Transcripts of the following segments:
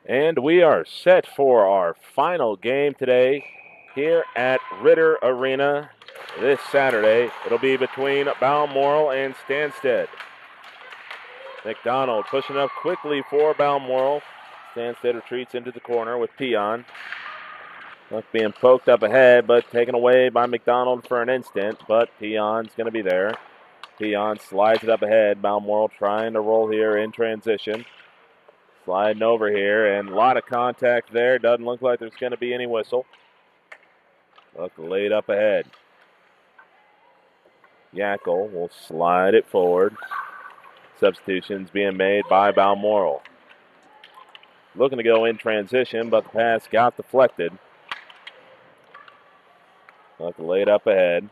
And we are set for our final game today here at Ritter Arena this Saturday. It'll be between Balmoral and Stanstead. McDonald pushing up quickly for Balmoral. Stanstead retreats into the corner with Peon. Puck being poked up ahead, but taken away by McDonald for an instant, but Peon's going to be there. Peon slides it up ahead. Balmoral trying to roll here in transition. Sliding over here, and a lot of contact there. Doesn't look like there's going to be any whistle. Look laid up ahead. Yackel will slide it forward. Substitutions being made by Balmoral. Looking to go in transition, but the pass got deflected. Look laid up ahead.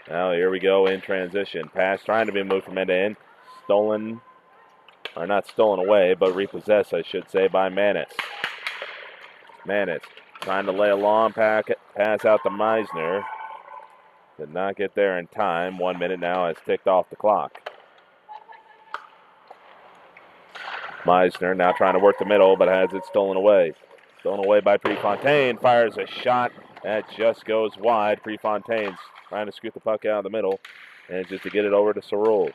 Now here we go in transition. Pass trying to be moved from end to end. Stolen, or not stolen away, but repossessed, I should say, by Manis. Manis trying to lay a long pass out to Meisner. Did not get there in time. 1 minute now has ticked off the clock. Meisner now trying to work the middle, but has it stolen away. Stolen away by Prefontaine. Fires a shot that just goes wide. Prefontaine's trying to scoot the puck out of the middle, and just to get it over to Cerule.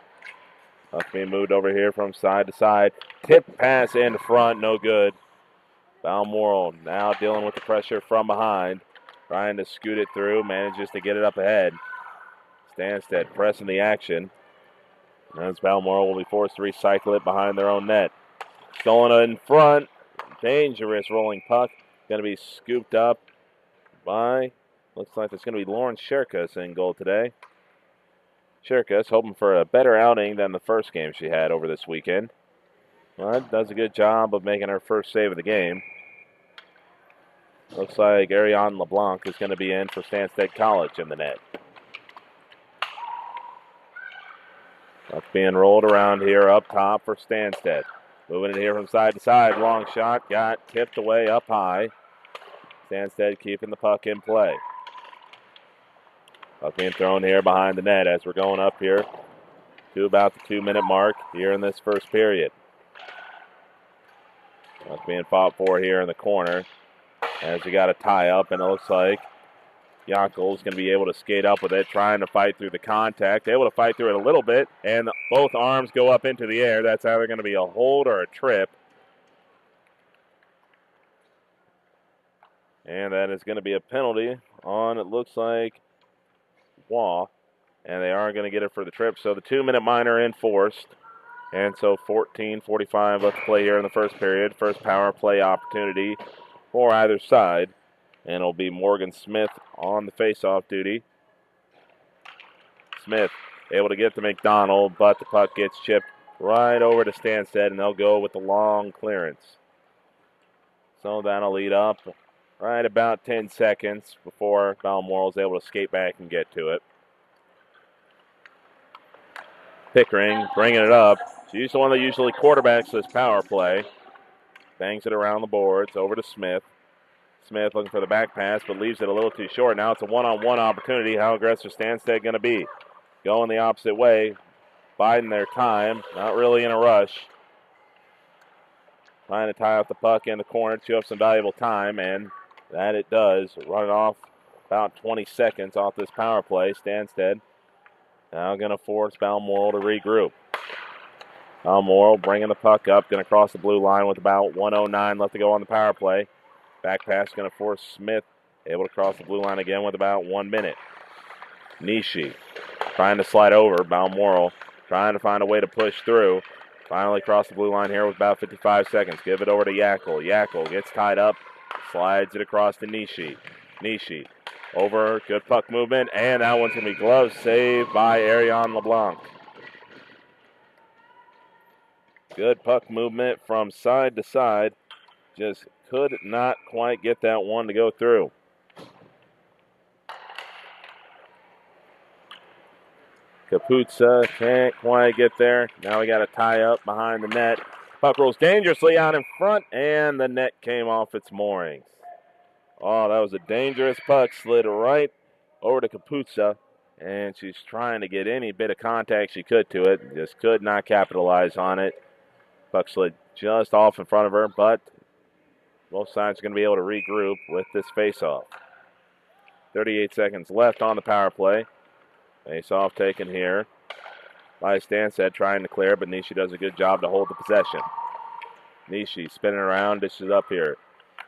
Puck being moved over here from side to side. Tip pass in front, no good. Balmoral now dealing with the pressure from behind. Trying to scoot it through, manages to get it up ahead. Stanstead pressing the action. As Balmoral will be forced to recycle it behind their own net. Stolen in front. Dangerous rolling puck. Going to be scooped up by, looks like it's going to be Lauren Sherkus in goal today. Sherkus hoping for a better outing than the first game she had over this weekend. But does a good job of making her first save of the game. Looks like Ariane LeBlanc is going to be in for Stanstead College in the net. That's being rolled around here up top for Stanstead. Moving it here from side to side. Long shot got tipped away up high. Stanstead keeping the puck in play. Puck being thrown here behind the net as we're going up here to about the 2-minute mark here in this first period. Puck being fought for here in the corner as we got a tie up, and it looks like Yackel is going to be able to skate up with it, trying to fight through the contact. Able to fight through it a little bit, and both arms go up into the air. That's either going to be a hold or a trip. And that is going to be a penalty on, it looks like, Waugh. And they are going to get it for the trip. So the 2-minute minor enforced. And so 14:45 left to play here in the first period. First power play opportunity for either side. And it'll be Morgan Smith on the face-off duty. Smith able to get to McDonald, but the puck gets chipped right over to Stanstead, and they'll go with the long clearance. So that'll lead up right about 10 seconds before Balmoral is able to skate back and get to it. Pickering bringing it up. She's the one that usually quarterbacks this power play. Bangs it around the boards over to Smith. Smith looking for the back pass, but leaves it a little too short. Now it's a one-on-one opportunity. How aggressive is Stanstead going to be? Going the opposite way. Biding their time. Not really in a rush. Trying to tie up the puck in the corner. Chew up some valuable time, and that it does. Running off about 20 seconds off this power play. Stanstead now going to force Balmoral to regroup. Balmoral bringing the puck up. Going to cross the blue line with about 1:09 left to go on the power play. Back pass going to force Smith. Able to cross the blue line again with about 1 minute. Nishi trying to slide over. Balmoral trying to find a way to push through. Finally cross the blue line here with about 55 seconds. Give it over to Yackel. Yackel gets tied up. Slides it across to Nishi. Nishi over. Good puck movement. And that one's going to be glove saved by Ariane LeBlanc. Good puck movement from side to side. Just could not quite get that one to go through. Kaputsa can't quite get there. Now we got a tie up behind the net. Puck rolls dangerously out in front, and the net came off its moorings. Oh, that was a dangerous puck. Slid right over to Kaputsa, and she's trying to get any bit of contact she could to it. Just could not capitalize on it. Puck slid just off in front of her, but Both sides are going to be able to regroup with this faceoff. 38 seconds left on the power play. Faceoff taken here by Stanstead, trying to clear, but Nishi does a good job to hold the possession. Nishi spinning around, dishes up here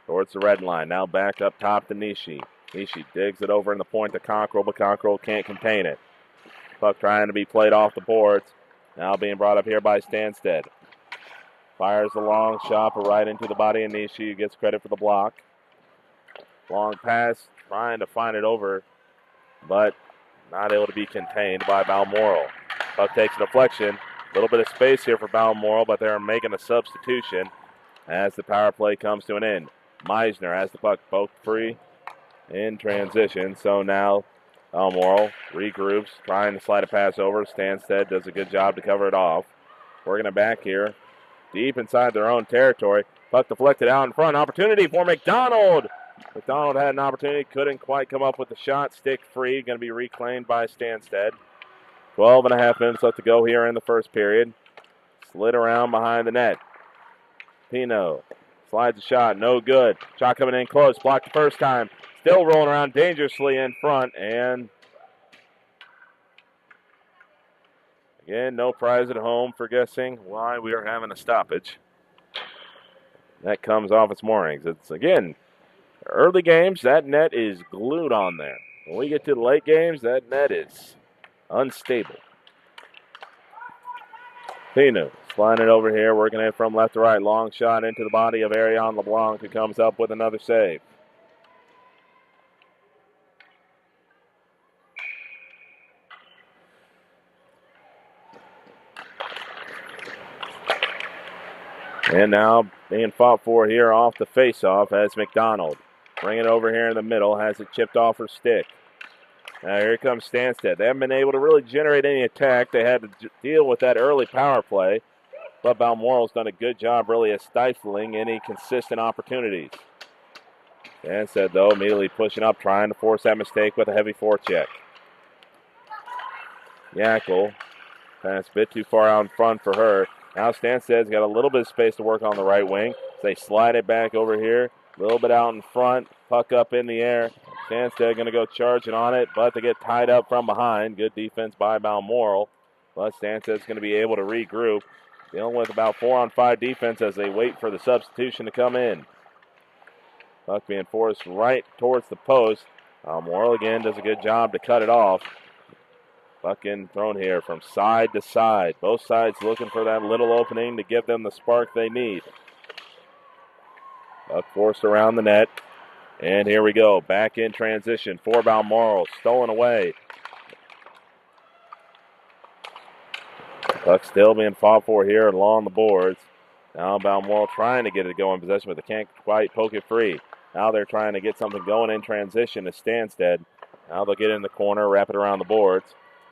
towards the red line. Now back up top to Nishi. Nishi digs it over in the point to Cockrell, but Cockrell can't contain it. Puck trying to be played off the boards. Now being brought up here by Stanstead. Fires a long shot right into the body of Nishi, who gets credit for the block. Long pass, trying to find it over, but not able to be contained by Balmoral. Puck takes a deflection. A little bit of space here for Balmoral, but they're making a substitution as the power play comes to an end. Meisner has the puck poked free in transition. So now Balmoral regroups, trying to slide a pass over. Stanstead does a good job to cover it off. Working it back here, deep inside their own territory. Puck deflected out in front. Opportunity for McDonald. McDonald had an opportunity, couldn't quite come up with the shot. Stick free, going to be reclaimed by Stanstead. 12 and a half minutes left to go here in the first period. Slid around behind the net. Pino slides a shot, no good. Shot coming in close, blocked the first time. Still rolling around dangerously in front, and again, no prize at home for guessing why we are having a stoppage. That comes off its moorings. It's, again, early games, that net is glued on there. When we get to the late games, that net is unstable. Pino sliding it over here, working it from left to right. Long shot into the body of Ariane LeBlanc, who comes up with another save. And now being fought for here off the faceoff as McDonald. Bring it over here in the middle, has it chipped off her stick. Now here comes Stanstead. They haven't been able to really generate any attack. They had to deal with that early power play. But Balmoral's done a good job really of stifling any consistent opportunities. Stanstead, though, immediately pushing up, trying to force that mistake with a heavy forecheck. Yackel, pass a bit too far out in front for her. Now Stanstead's got a little bit of space to work on the right wing. They slide it back over here. A little bit out in front. Puck up in the air. Stanstead going to go charging on it, but they get tied up from behind. Good defense by Balmoral. But Stanstead's going to be able to regroup. Dealing with about 4-on-5 defense as they wait for the substitution to come in. Puck being forced right towards the post. Balmoral again does a good job to cut it off. Puck in thrown here from side to side. Both sides looking for that little opening to give them the spark they need. Puck forced around the net. And here we go. Back in transition for Balmoral. Stolen away. Puck still being fought for here along the boards. Now Balmoral trying to get it to go in possession, but they can't quite poke it free. Now they're trying to get something going in transition to Stanstead. Now they'll get in the corner, wrap it around the boards.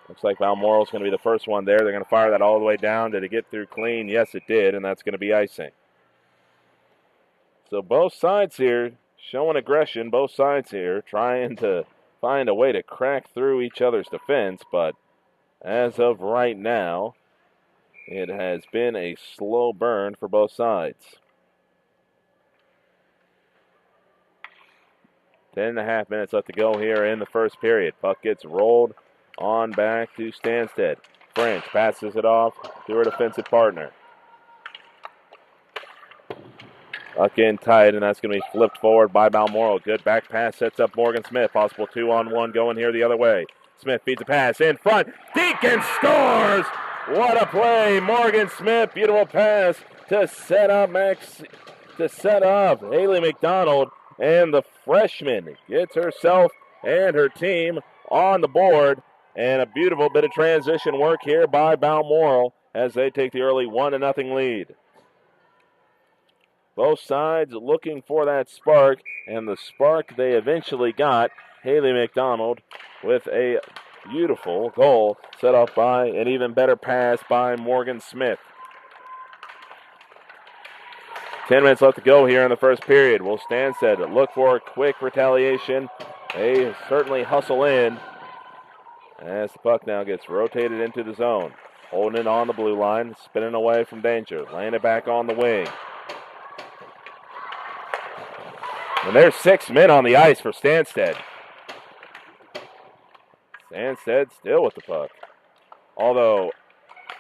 Looks like Balmoral's going to be the first one there. They're going to fire that all the way down. Did it get through clean? Yes, it did, and that's going to be icing. So both sides here showing aggression. Both sides here trying to find a way to crack through each other's defense, but as of right now, it has been a slow burn for both sides. 10.5 minutes left to go here in the first period. Puck gets rolled on back to Stanstead. French passes it off to her defensive partner. Puck in tight, and that's going to be flipped forward by Balmoral. Good back pass sets up Morgan Smith. Possible 2-on-1 going here the other way. Smith feeds a pass in front. Deacon scores! What a play. Morgan Smith, beautiful pass to set up Haley McDonald. And the freshman gets herself and her team on the board. And a beautiful bit of transition work here by Balmoral as they take the early 1-0 lead. Both sides looking for that spark, and the spark they eventually got. Haley McDonald with a beautiful goal set up by an even better pass by Morgan Smith. 10 minutes left to go here in the first period. Will Stanstead look for a quick retaliation? They certainly hustle in as the puck now gets rotated into the zone. Holding it on the blue line, spinning away from danger, laying it back on the wing. And there's 6 men on the ice for Stanstead. Stanstead still with the puck. Although,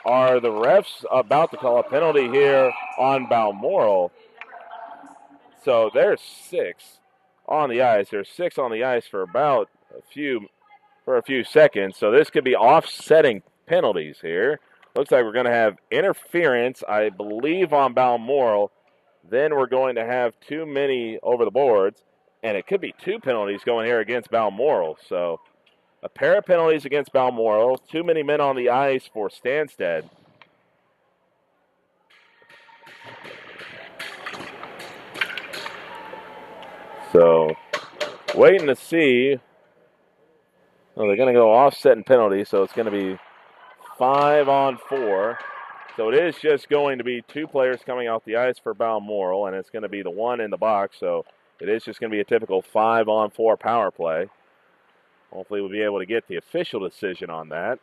are the refs about to call a penalty here on Balmoral? So there's 6 on the ice. There's 6 on the ice for about a few seconds. So this could be offsetting penalties here. Looks like we're going to have interference, I believe, on Balmoral. Then we're going to have too many over the boards, and it could be 2 penalties going here against Balmoral. So a pair of penalties against Balmoral, too many men on the ice for Stanstead. So waiting to see. Oh, they're going to go offsetting penalty, so it's going to be 5-on-4. So it is just going to be 2 players coming off the ice for Balmoral, and it's going to be the one in the box. So it is just going to be a typical 5-on-4 power play. Hopefully we'll be able to get the official decision on that.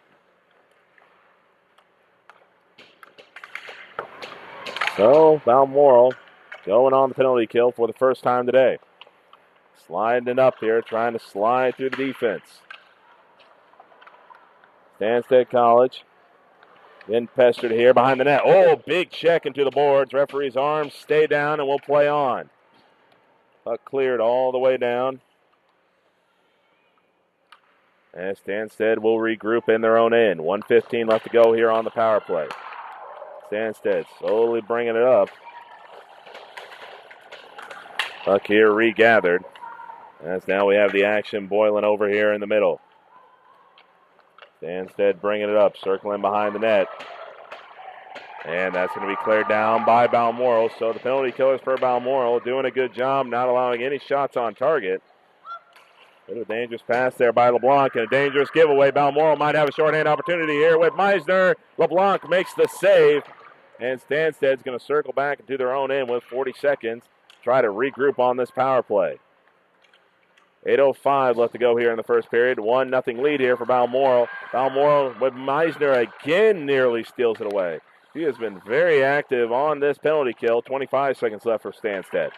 So Balmoral going on the penalty kill for the first time today. Sliding it up here, trying to slide through the defense. Stanstead College. Then pestered here behind the net. Oh, big check into the boards. Referee's arms stay down and we'll play on. Puck cleared all the way down. And Stanstead will regroup in their own end. 1:15 left to go here on the power play. Stanstead slowly bringing it up. Puck here regathered. As now we have the action boiling over here in the middle. Stanstead bringing it up, circling behind the net. And that's going to be cleared down by Balmoral. So the penalty killers for Balmoral doing a good job, not allowing any shots on target. A dangerous pass there by LeBlanc and a dangerous giveaway. Balmoral might have a shorthand opportunity here with Meisner. LeBlanc makes the save. And Stanstead's going to circle back into their own end with 40 seconds. Try to regroup on this power play. 8:05 left to go here in the first period. 1-0 lead here for Balmoral. Balmoral with Meisner again nearly steals it away. He has been very active on this penalty kill. 25 seconds left for Stanstead.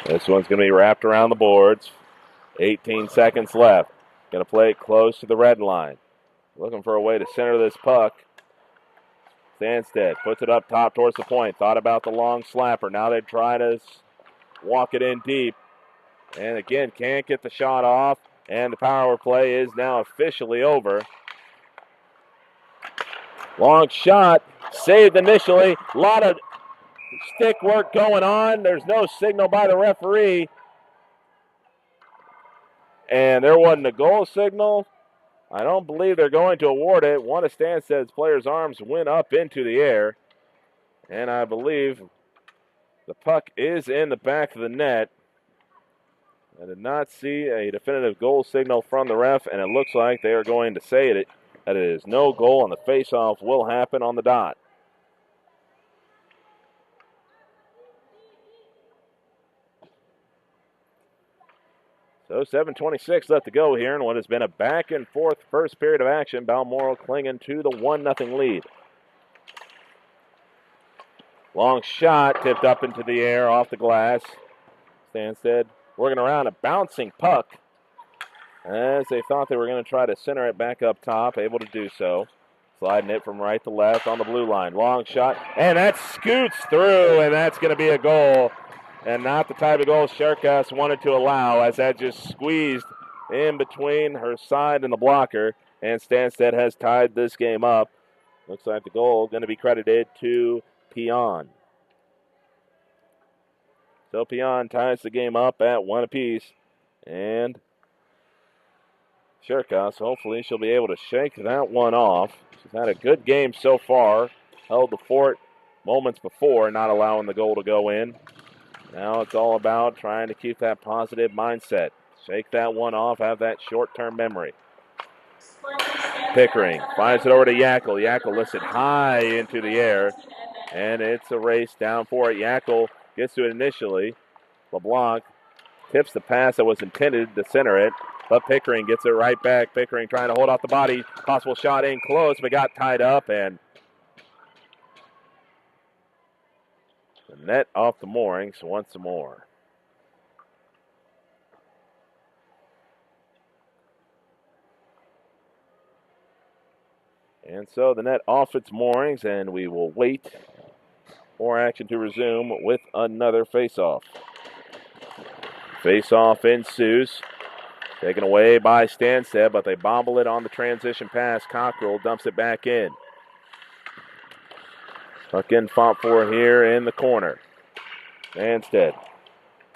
This one's going to be wrapped around the boards. 18 seconds left. Going to play it close to the red line. Looking for a way to center this puck. Stanstead puts it up top towards the point. Thought about the long slapper. Now they try to walk it in deep. And again, can't get the shot off. And the power play is now officially over. Long shot. Saved initially. A lot of stick work going on. There's no signal by the referee. And there wasn't a goal signal. I don't believe they're going to award it. One of Stanstead's players' arms went up into the air. And I believe the puck is in the back of the net. I did not see a definitive goal signal from the ref, and it looks like they are going to say that it is no goal, and the face-off will happen on the dot. So 7:26 left to go here in what has been a back-and-forth first period of action. Balmoral clinging to the 1-0 lead. Long shot tipped up into the air off the glass. Stanstead working around a bouncing puck as they thought they were going to try to center it back up top, able to do so. Sliding it from right to left on the blue line. Long shot, and that scoots through, and that's going to be a goal. And not the type of goal Sherkas wanted to allow, as that just squeezed in between her side and the blocker. And Stanstead has tied this game up. Looks like the goal going to be credited to Pion. So Pion ties the game up at 1 apiece. And Sherkas, hopefully she'll be able to shake that one off. She's had a good game so far. Held the fort moments before, not allowing the goal to go in. Now it's all about trying to keep that positive mindset. Shake that one off, have that short-term memory. Pickering finds it over to Yackel. Yackel lifts it high into the air, and it's a race down for it. Yackel gets to it initially. LeBlanc tips the pass that was intended to center it, but Pickering gets it right back. Pickering trying to hold off the body. Possible shot in close, but got tied up, and The net off the moorings once more. And so the net off its moorings, and we will wait for action to resume with another face-off. Face-off ensues. Taken away by Stanstead, but they bobble it on the transition pass. Cockrell dumps it back in. Puck in fought for here in the corner. Stanstead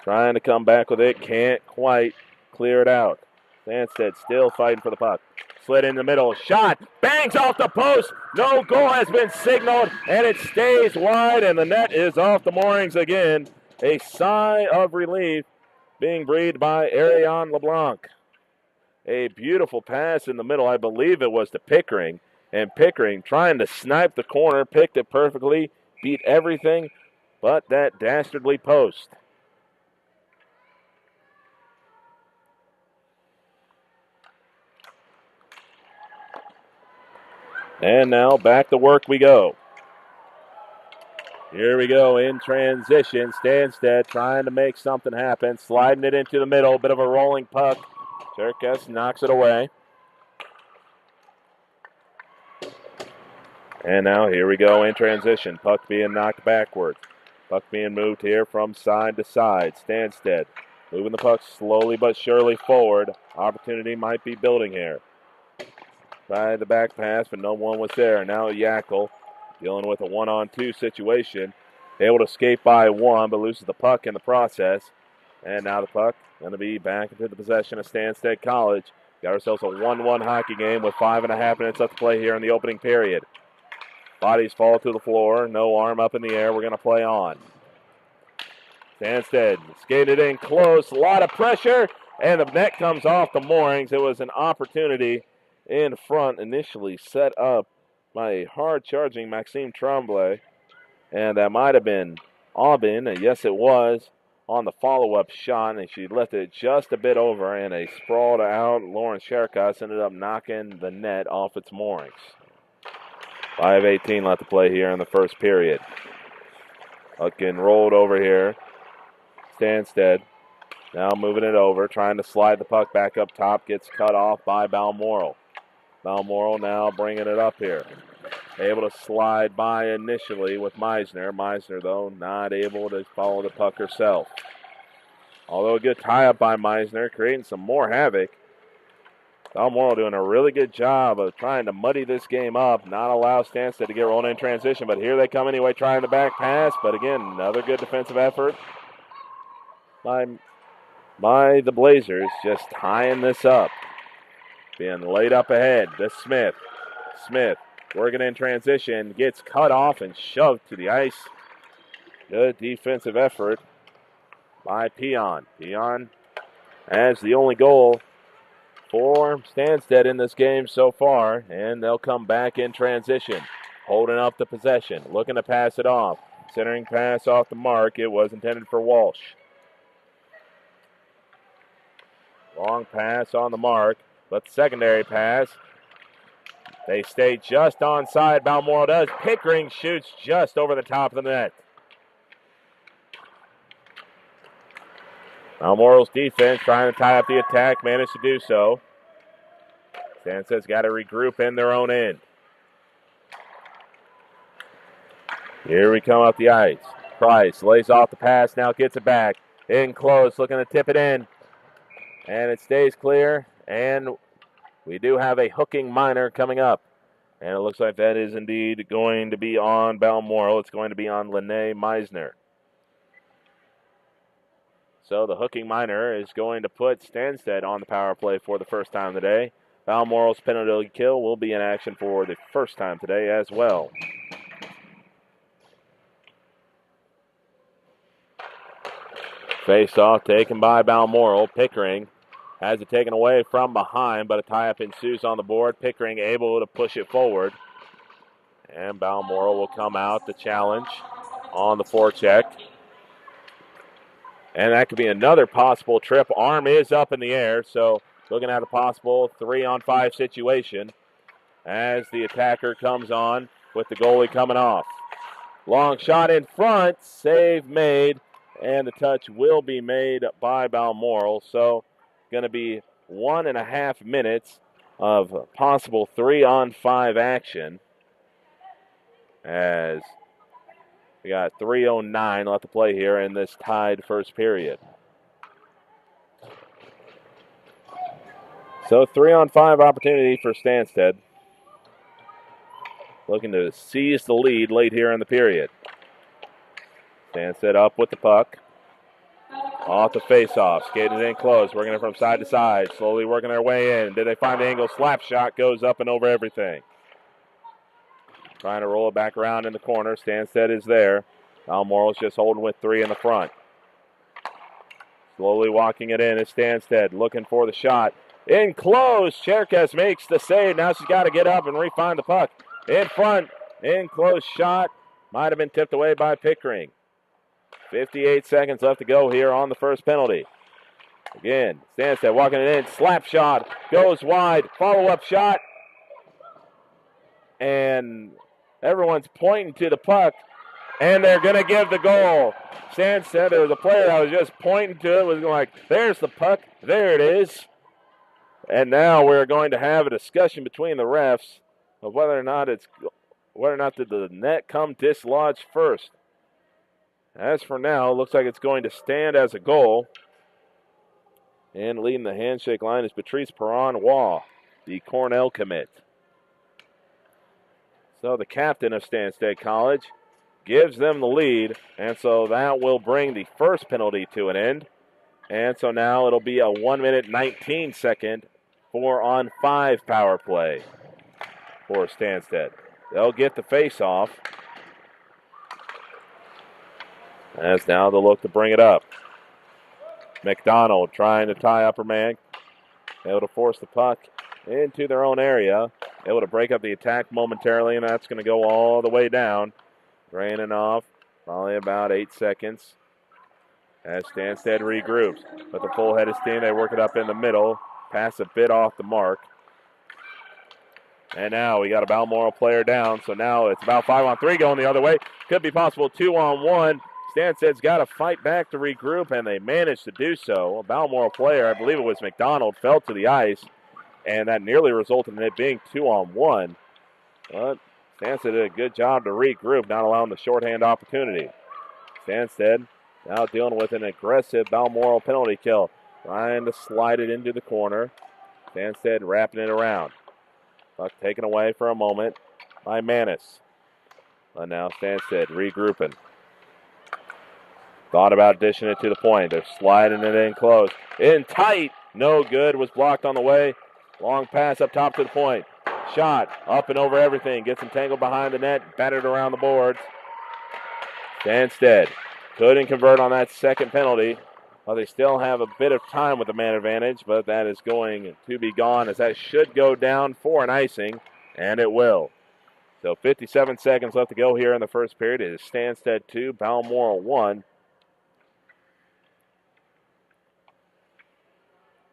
trying to come back with it. Can't quite clear it out. Stanstead still fighting for the puck. Slid in the middle. Shot. Bangs off the post. No goal has been signaled, and it stays wide, and the net is off the moorings again. A sigh of relief being breathed by Ariane LeBlanc. A beautiful pass in the middle. I believe it was to Pickering. And Pickering trying to snipe the corner, picked it perfectly, beat everything but that dastardly post. And now back to work we go. Here we go in transition. Stanstead trying to make something happen, sliding it into the middle, bit of a rolling puck. Cherkas knocks it away. And now here we go in transition. Puck being knocked backwards. Puck being moved here from side to side. Stanstead moving the puck slowly but surely forward. Opportunity might be building here. By the back pass, but no one was there. Now Yackel dealing with a 1-on-2 situation. Able to skate by one, but loses the puck in the process. And now the puck going to be back into the possession of Stanstead College. Got ourselves a 1-1 hockey game with 5.5 minutes left to play here in the opening period. Bodies fall to the floor. No arm up in the air. We're going to play on. Stanstead skated in close. A lot of pressure. And the net comes off the moorings. It was an opportunity in front, initially set up by a hard-charging Maxime Tremblay. And that might have been Aubin. And yes, it was on the follow-up shot. And she left it just a bit over. And a sprawled out Lauren Cherkas ended up knocking the net off its moorings. 5:18 left to play here in the first period. Puck getting rolled over here. Stanstead now moving it over, trying to slide the puck back up top. Gets cut off by Balmoral. Balmoral now bringing it up here. Able to slide by initially with Meisner. Meisner, though, not able to follow the puck herself. Although a good tie-up by Meisner, creating some more havoc. Balmoral doing a really good job of trying to muddy this game up, not allow Stanstead to get rolling in transition, but here they come anyway, trying the back pass. But again, another good defensive effort by the Blazers, just tying this up. Being laid up ahead to Smith. Smith working in transition, gets cut off and shoved to the ice. Good defensive effort by Peon. Peon has the only goal for Stanstead in this game so far, and they'll come back in transition. Holding up the possession, looking to pass it off. Centering pass off the mark. It was intended for Walsh. Long pass on the mark, but the secondary pass, they stay just onside. Balmoral does. Pickering shoots just over the top of the net. Balmoral's defense trying to tie up the attack, managed to do so. Stanstead's got to regroup in their own end. Here we come up the ice. Price lays off the pass, now gets it back. In close, looking to tip it in. And it stays clear, and we do have a hooking minor coming up. And it looks like that is indeed going to be on Balmoral. It's going to be on Lene Meisner. So the hooking minor is going to put Stanstead on the power play for the first time today. Balmoral's penalty kill will be in action for the first time today as well. Face-off taken by Balmoral. Pickering has it taken away from behind, but a tie-up ensues on the board. Pickering able to push it forward. And Balmoral will come out to challenge on the forecheck. And that could be another possible trip. Arm is up in the air, so looking at a possible 3-on-5 situation as the attacker comes on with the goalie coming off. Long shot in front, save made, and the touch will be made by Balmoral. So going to be 1.5 minutes of possible 3-on-5 action as we got 3:09 left to play here in this tied first period. So 3-on-5 opportunity for Stanstead. Looking to seize the lead late here in the period. Stanstead up with the puck. Off the face-off. Skating in close. Working it from side to side. Slowly working their way in. Did they find the angle? Slap shot goes up and over everything. Trying to roll it back around in the corner. Stanstead is there. Balmoral's just holding with 3 in the front. Slowly walking it in is Stanstead. Looking for the shot. In close. Cherkes makes the save. Now she's got to get up and re-find the puck. In front. In close shot. Might have been tipped away by Pickering. 58 seconds left to go here on the first penalty. Again, Stanstead walking it in. Slap shot. Goes wide. Follow-up shot. And everyone's pointing to the puck. And they're going to give the goal. Stanstead, there was a player that was just pointing to it. Was going like, there's the puck. There it is. And now we're going to have a discussion between the refs of whether or not did the net come dislodged first. As for now, it looks like it's going to stand as a goal. And leading the handshake line is Patrice Perron-Waugh, the Cornell commit. So the captain of Stanstead College gives them the lead, and so that will bring the first penalty to an end. And so now it'll be a 1-minute, 19-second 4-on-5 power play for Stanstead. They'll get the face-off. As now they'll look to bring it up. McDonald trying to tie up her man. Able to force the puck into their own area. Able to break up the attack momentarily, and that's going to go all the way down. Draining off, probably about 8 seconds. As Stanstead regroups. With the full head of steam, they work it up in the middle. Pass a bit off the mark. And now we got a Balmoral player down, so now it's about 5-on-3 going the other way. Could be possible 2-on-1. Stanstead's got to fight back to regroup, and they managed to do so. A Balmoral player, I believe it was McDonald, fell to the ice, and that nearly resulted in it being 2-on-1. But Stanstead did a good job to regroup, not allowing the shorthand opportunity. Stanstead now dealing with an aggressive Balmoral penalty kill, trying to slide it into the corner. Stanstead wrapping it around. Puck taken away for a moment by Manis. But now Stanstead regrouping. Thought about dishing it to the point. They're sliding it in close. In tight. No good. Was blocked on the way. Long pass up top to the point. Shot up and over everything. Gets entangled behind the net. Battered around the boards. Stanstead couldn't convert on that second penalty. Well, they still have a bit of time with the man advantage, but that is going to be gone as that should go down for an icing, and it will. So 57 seconds left to go here in the first period. It is Stanstead 2, Balmoral 1.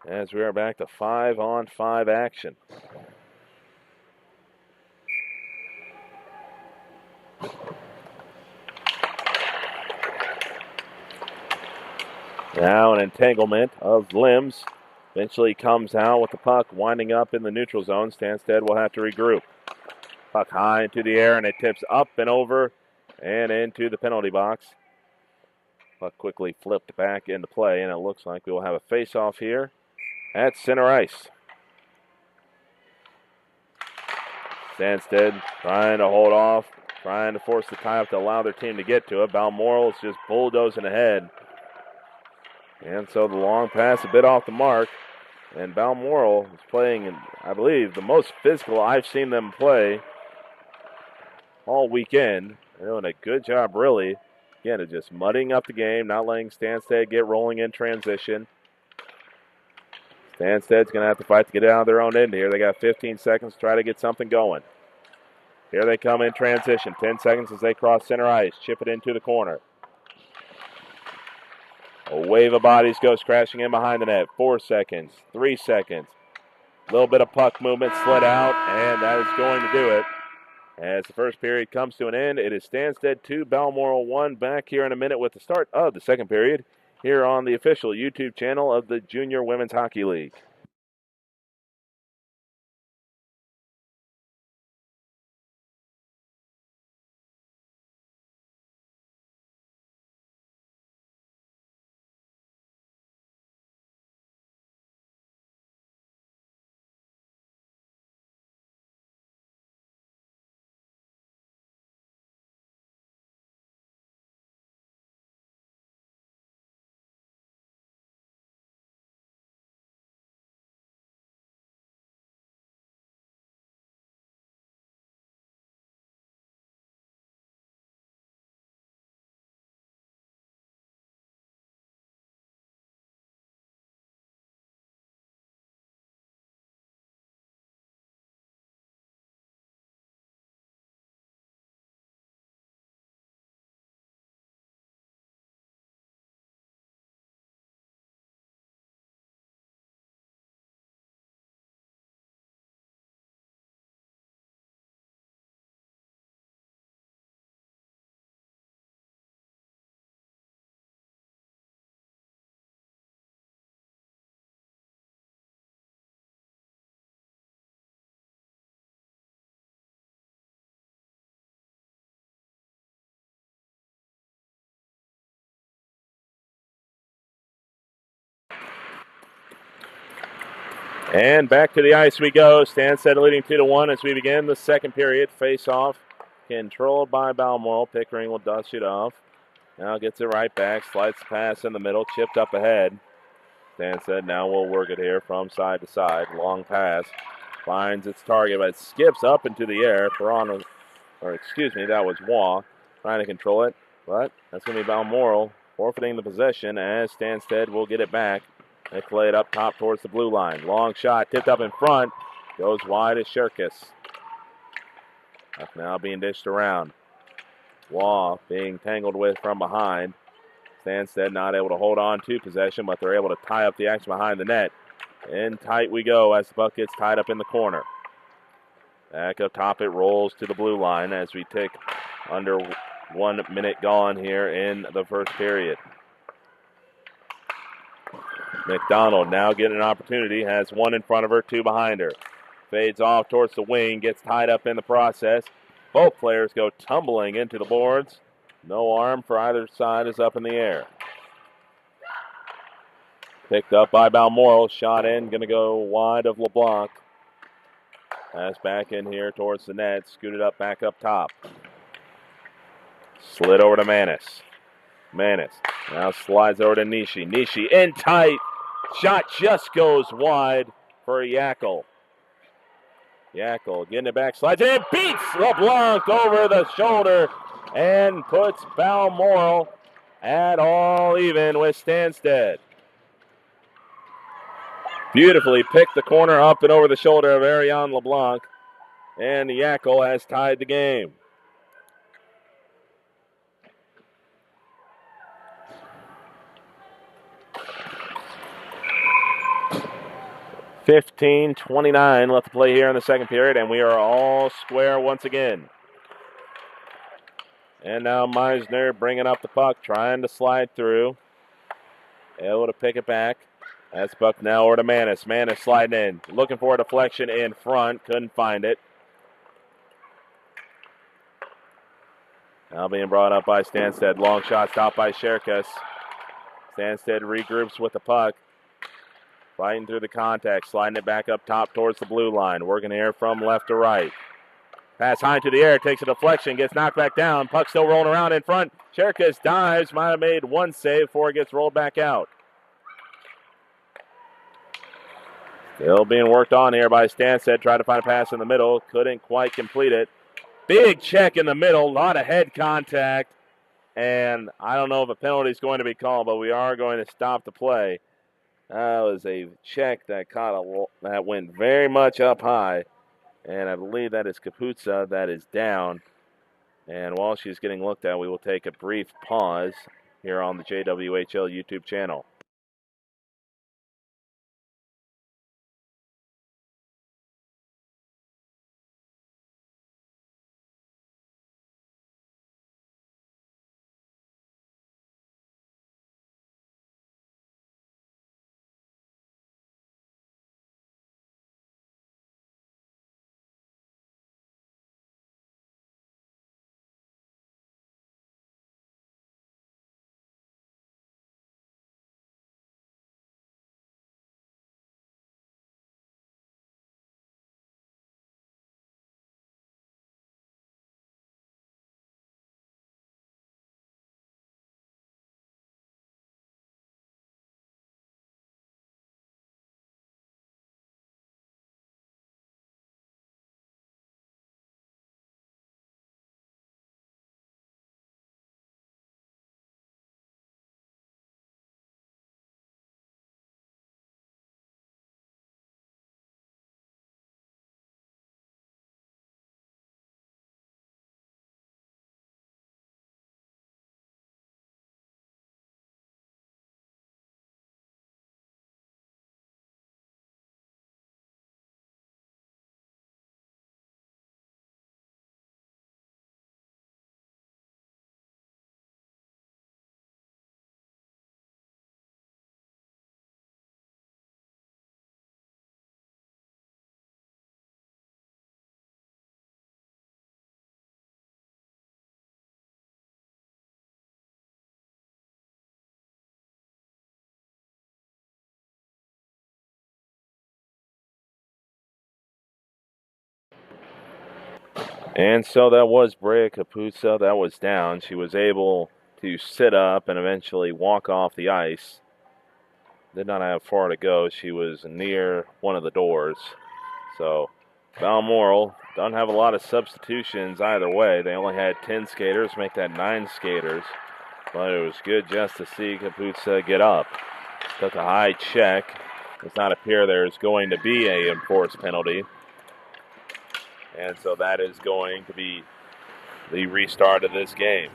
As we are back to 5-on-5 action. Now an entanglement of limbs. Eventually comes out with the puck winding up in the neutral zone. Stanstead will have to regroup. Puck high into the air, and it tips up and over and into the penalty box. Puck quickly flipped back into play, and it looks like we will have a face-off here at center ice. Stanstead trying to hold off, trying to force the tie-up to allow their team to get to it. Balmoral is just bulldozing ahead. And so the long pass a bit off the mark. And Balmoral is playing, I believe, the most physical I've seen them play all weekend. They're doing a good job, really. Again, of just muddying up the game, not letting Stanstead get rolling in transition. Stanstead's going to have to fight to get out of their own end here. They got 15 seconds to try to get something going. Here they come in transition. 10 seconds as they cross center ice. Chip it into the corner. A wave of bodies goes crashing in behind the net. 4 seconds. 3 seconds. A little bit of puck movement slid out, and that is going to do it. As the first period comes to an end, it is Stanstead 2, Balmoral 1. Back here in a minute with the start of the second period here on the official YouTube channel of the Junior Women's Hockey League. And back to the ice we go. Stanstead leading 2-1 as we begin the second period. Face-off controlled by Balmoral. Pickering will dust it off. Now gets it right back. Slides the pass in the middle. Chipped up ahead. Stanstead now will work it here from side to side. Long pass. Finds its target, but it skips up into the air. That was Waugh trying to control it. But that's going to be Balmoral forfeiting the possession as Stanstead will get it back. They play it up top towards the blue line. Long shot, tipped up in front. Goes wide as Shirkus. Now being dished around. Waugh being tangled with from behind. Stanstead not able to hold on to possession, but they're able to tie up the action behind the net. In tight we go as the puck gets tied up in the corner. Back up top, it rolls to the blue line as we take under 1 minute gone here in the first period. McDonald now getting an opportunity, has one in front of her, two behind her. Fades off towards the wing, gets tied up in the process. Both players go tumbling into the boards. No arm for either side is up in the air. Picked up by Balmoral, shot in, going to go wide of LeBlanc. Pass back in here towards the net, scooted up back up top. Slid over to Manis. Manis now slides over to Nishi. Nishi in tight. Shot just goes wide for Yackel. Yackel getting it back, slides it in, beats LeBlanc over the shoulder and puts Balmoral at all even with Stanstead. Beautifully picked the corner up and over the shoulder of Ariane LeBlanc, and Yackel has tied the game. .29 left to play here in the second period, and we are all square once again. And now Meisner bringing up the puck, trying to slide through. Able to pick it back. That's puck now over to Manis. Manis sliding in, looking for a deflection in front, couldn't find it. Now being brought up by Stanstead. Long shot stopped by Shirkus. Stanstead regroups with the puck. Fighting through the contact, sliding it back up top towards the blue line. Working here from left to right. Pass high into the air, takes a deflection, gets knocked back down. Puck still rolling around in front. Shirkus dives, might have made one save before it gets rolled back out. Still being worked on here by Stanstead. Tried to find a pass in the middle, couldn't quite complete it. Big check in the middle, a lot of head contact. And I don't know if a penalty is going to be called, but we are going to stop the play. That was a check that that went very much up high, and I believe that is Kaputsa that is down. And while she's getting looked at, we will take a brief pause here on the JWHL YouTube channel. And so that was Brea Capusa. That was down. She was able to sit up and eventually walk off the ice. Did not have far to go. She was near one of the doors. So Balmoral doesn't have a lot of substitutions either way. They only had 10 skaters, make that 9 skaters. But it was good just to see Capusa get up. Took a high check. Does not appear there's going to be a enforced penalty. And so that is going to be the restart of this game.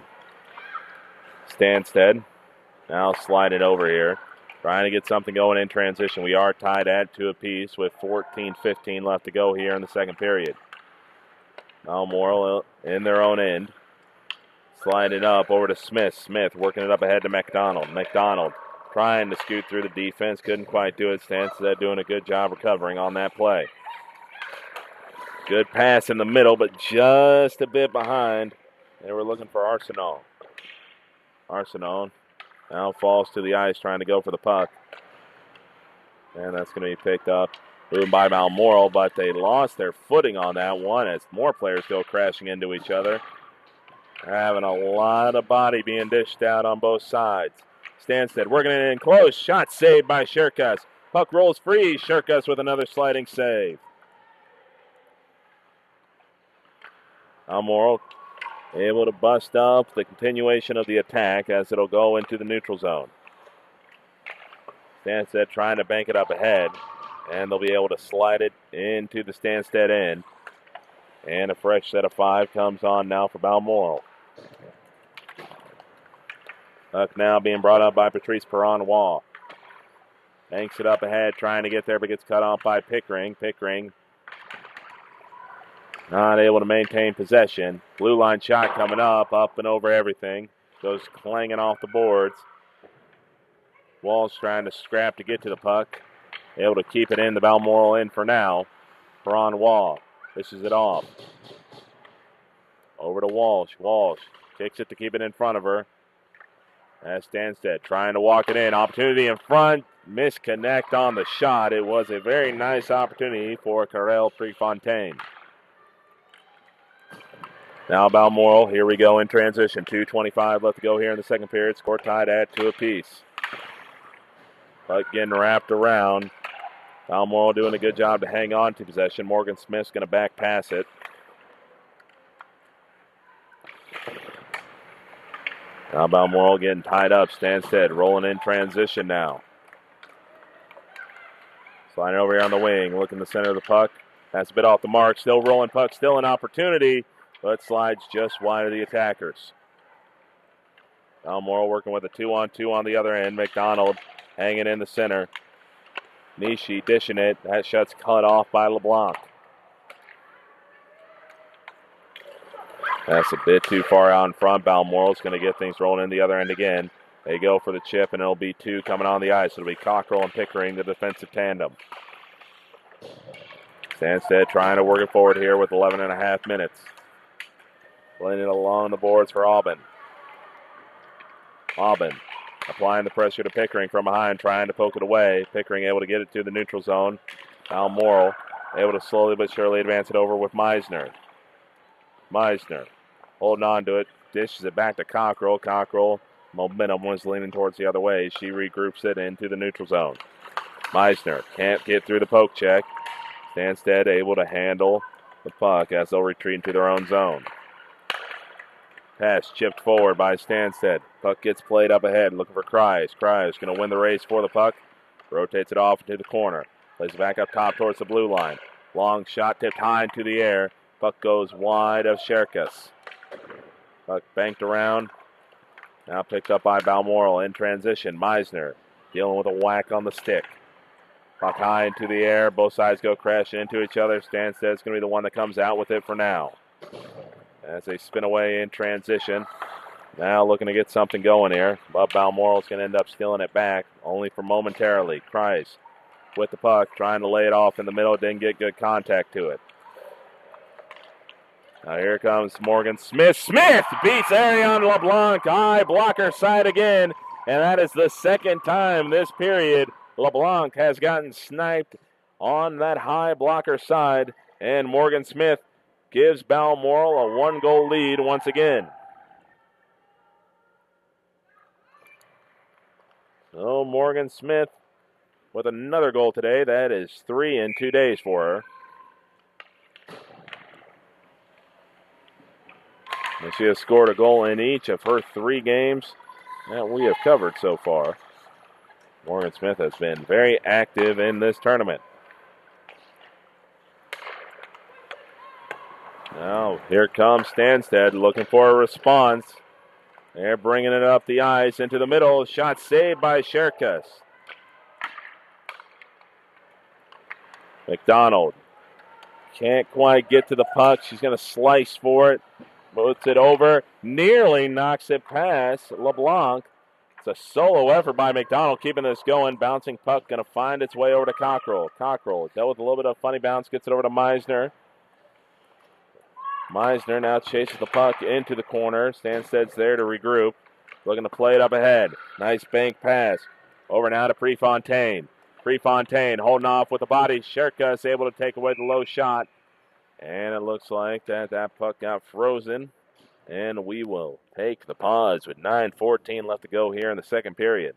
Stanstead now slide it over here. Trying to get something going in transition. We are tied at 2 apiece with 14-15 left to go here in the second period. Balmoral in their own end. Slide it up over to Smith. Smith working it up ahead to McDonald. McDonald trying to scoot through the defense. Couldn't quite do it. Stanstead doing a good job recovering on that play. Good pass in the middle, but just a bit behind. They were looking for Arsenault. Arsenault now falls to the ice trying to go for the puck. And that's going to be picked up. Moving by Balmoral, but they lost their footing on that one as more players go crashing into each other. They're having a lot of body being dished out on both sides. Stanstead working it in close. Shot saved by Shirkus. Puck rolls free. Shirkus with another sliding save. Balmoral able to bust up the continuation of the attack as it'll go into the neutral zone. Stanstead trying to bank it up ahead, and they'll be able to slide it into the Stanstead end. And a fresh set of 5 comes on now for Balmoral. Puck now being brought up by Patrice Perron-Wall. Banks it up ahead, trying to get there, but gets cut off by Pickering. Pickering not able to maintain possession. Blue line shot coming up and over everything. Goes clanging off the boards. Wall's trying to scrap to get to the puck. Able to keep it in the Balmoral end for now. Perron-Wall fishes it off. Over to Walsh. Walsh kicks it to keep it in front of her. As Stanstead trying to walk it in. Opportunity in front. Misconnect on the shot. It was a very nice opportunity for Karel Prefontaine. Now Balmoral, here we go in transition. 2:25 left to go here in the second period. Score tied at 2 apiece. Puck getting wrapped around. Balmoral doing a good job to hang on to possession. Morgan Smith's going to back pass it. Now Balmoral getting tied up. Stanstead rolling in transition now. Sliding over here on the wing. Looking the center of the puck. That's a bit off the mark. Still rolling puck. Still an opportunity. But slides just wide of the attackers. Balmoral working with a 2-on-2 on the other end. McDonald hanging in the center. Nishi dishing it. That shot's cut off by LeBlanc. That's a bit too far out in front. Balmoral's going to get things rolling in the other end again. They go for the chip, and it'll be 2 coming on the ice. It'll be Cockrell and Pickering, the defensive tandem. Stanstead trying to work it forward here with 11.5 minutes. Playing it along the boards for Aubin. Aubin applying the pressure to Pickering from behind, trying to poke it away. Pickering able to get it to the neutral zone. Balmoral able to slowly but surely advance it over with Meisner. Meisner holding on to it, dishes it back to Cockrell. Cockrell, momentum was leaning towards the other way. She regroups it into the neutral zone. Meisner can't get through the poke check. Stanstead able to handle the puck as they'll retreat into their own zone. Pass chipped forward by Stanstead. Puck gets played up ahead, looking for Kreis. Kreis going to win the race for the puck. Rotates it off into the corner. Plays it back up top towards the blue line. Long shot tipped high into the air. Puck goes wide of Shirkus. Puck banked around. Now picked up by Balmoral in transition. Meisner dealing with a whack on the stick. Puck high into the air. Both sides go crashing into each other. Stanstead's going to be the one that comes out with it for now. As they spin away in transition. Now looking to get something going here. But Balmoral's going to end up stealing it back, only for momentarily. Kreis with the puck, trying to lay it off in the middle. Didn't get good contact to it. Now here comes Morgan Smith. Smith beats Ariane LeBlanc. High blocker side again. And that is the second time this period LeBlanc has gotten sniped on that high blocker side. And Morgan Smith gives Balmoral a 1-goal lead once again. So Morgan Smith with another goal today. That is 3 in 2 days for her. And she has scored a goal in each of her 3 games that we have covered so far. Morgan Smith has been very active in this tournament. Now, here comes Stanstead looking for a response. They're bringing it up the ice into the middle. Shot saved by Sherkus. McDonald can't quite get to the puck. She's going to slice for it. Puts it over. Nearly knocks it past LeBlanc. It's a solo effort by McDonald keeping this going. Bouncing puck going to find its way over to Cockrell. Cockrell dealt with a little bit of funny bounce. Gets it over to Meisner. Meisner now chases the puck into the corner. Stanstead's there to regroup. Looking to play it up ahead. Nice bank pass. Over now to Prefontaine. Prefontaine holding off with the body. Sherkus able to take away the low shot. And it looks like that puck got frozen. And we will take the pause with 9:14 left to go here in the second period.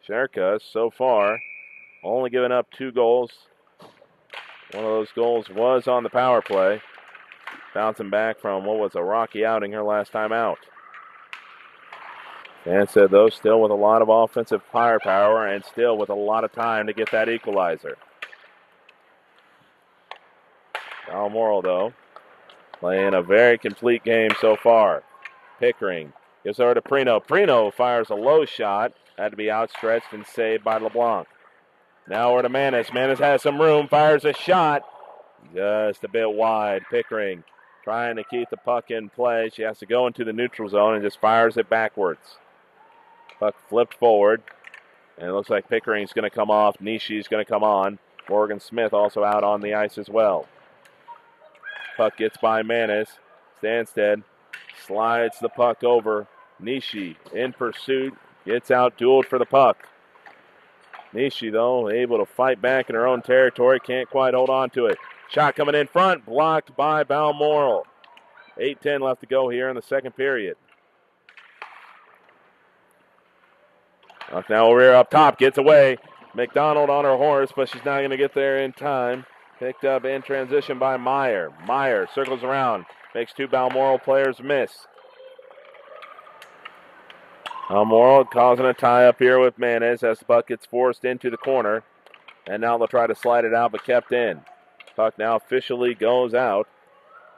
Sherkus so far only giving up 2 goals. One of those goals was on the power play. Bouncing back from what was a rocky outing her last time out. Stanstead, though, still with a lot of offensive firepower and still with a lot of time to get that equalizer. Balmoral, though, playing a very complete game so far. Pickering gives over to Prino. Prino fires a low shot. Had to be outstretched and saved by LeBlanc. Now over to Manis. Manis has some room. Fires a shot. Just a bit wide. Pickering trying to keep the puck in play. She has to go into the neutral zone and just fires it backwards. Puck flipped forward. And it looks like Pickering's going to come off. Nishi's going to come on. Morgan Smith also out on the ice as well. Puck gets by Manis. Stanstead slides the puck over. Nishi in pursuit. Gets out, dueled for the puck. Nishi, though, able to fight back in her own territory. Can't quite hold on to it. Shot coming in front. Blocked by Balmoral. 8:10 left to go here in the second period. Now over here up top. Gets away. McDonald on her horse, but she's not going to get there in time. Picked up in transition by Meyer. Meyer circles around. Makes 2 Balmoral players miss. Balmoral causing a tie up here with Manis as the puck gets forced into the corner. And now they'll try to slide it out, but kept in. Puck now officially goes out.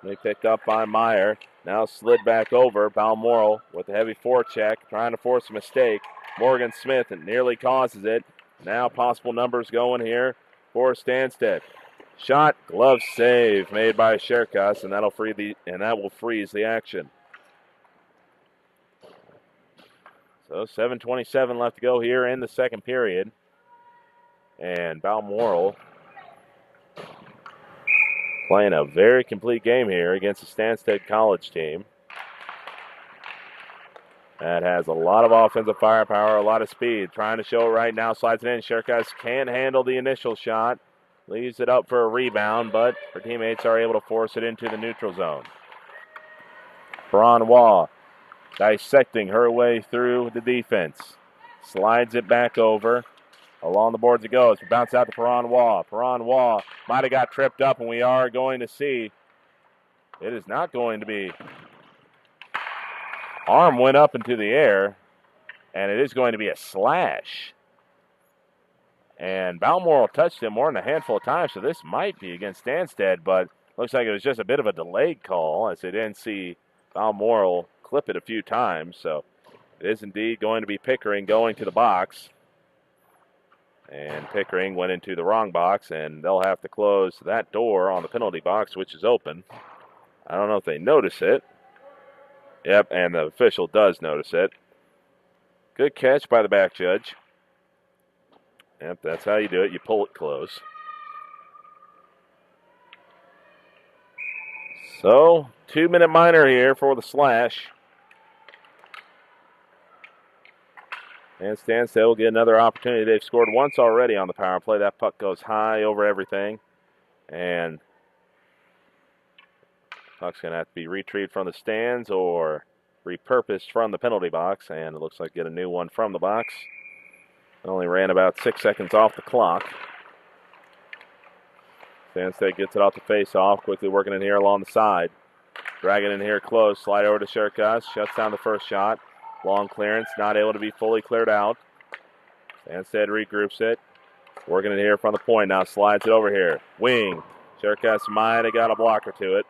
They picked up by Meyer. Now slid back over. Balmoral with a heavy forecheck, trying to force a mistake. Morgan Smith nearly causes it. Now possible numbers going here for Stanstead. Shot, glove save made by Sherkus, and that will freeze the action. So 7:27 left to go here in the second period. And Balmoral playing a very complete game here against the Stanstead College team. That has a lot of offensive firepower, a lot of speed. Trying to show it right now, slides it in. Sherkus can't handle the initial shot. Leaves it up for a rebound, but her teammates are able to force it into the neutral zone. Branois dissecting her way through the defense. Slides it back over. Along the boards it goes. Bounce out to Branois. Branois might have got tripped up, and we are going to see it is not going to be. Arm went up into the air, and it is going to be a slash. And Balmoral touched him more than a handful of times, so this might be against Stanstead, but looks like it was just a bit of a delayed call as they didn't see Balmoral clip it a few times. So it is indeed going to be Pickering going to the box. And Pickering went into the wrong box, and they'll have to close that door on the penalty box, which is open. I don't know if they notice it. Yep, and the official does notice it. Good catch by the back judge. Yep, that's how you do it. You pull it close. So, 2-minute minor here for the slash. And Stanstead will get another opportunity. They've scored once already on the power play. That puck goes high over everything. And Puck's going to have to be retrieved from the stands or repurposed from the penalty box, and it looks like get a new one from the box. It only ran about 6 seconds off the clock. Stanstead gets it off the face-off, quickly working in here along the side. Dragging in here close, slide over to Shurkus, shuts down the first shot. Long clearance, not able to be fully cleared out. Stanstead regroups it. Working in here from the point, now slides it over here. Wing, Shurkus might have got a blocker to it.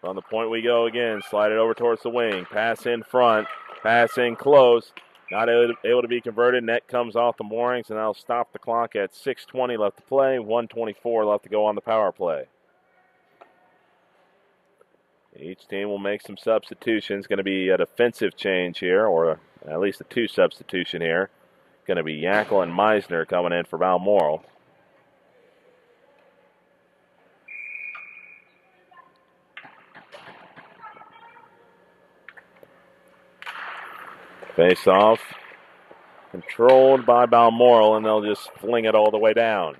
From the point we go again, slide it over towards the wing. Pass in front, pass in close. Not able to be converted. Net comes off the moorings, and that'll stop the clock at 6:20 left to play, 1:24 left to go on the power play. Each team will make some substitutions. Going to be a defensive change here, or at least a 2 substitution here. Going to be Yackel and Meisner coming in for Balmoral. Face off, controlled by Balmoral, and they'll just fling it all the way down.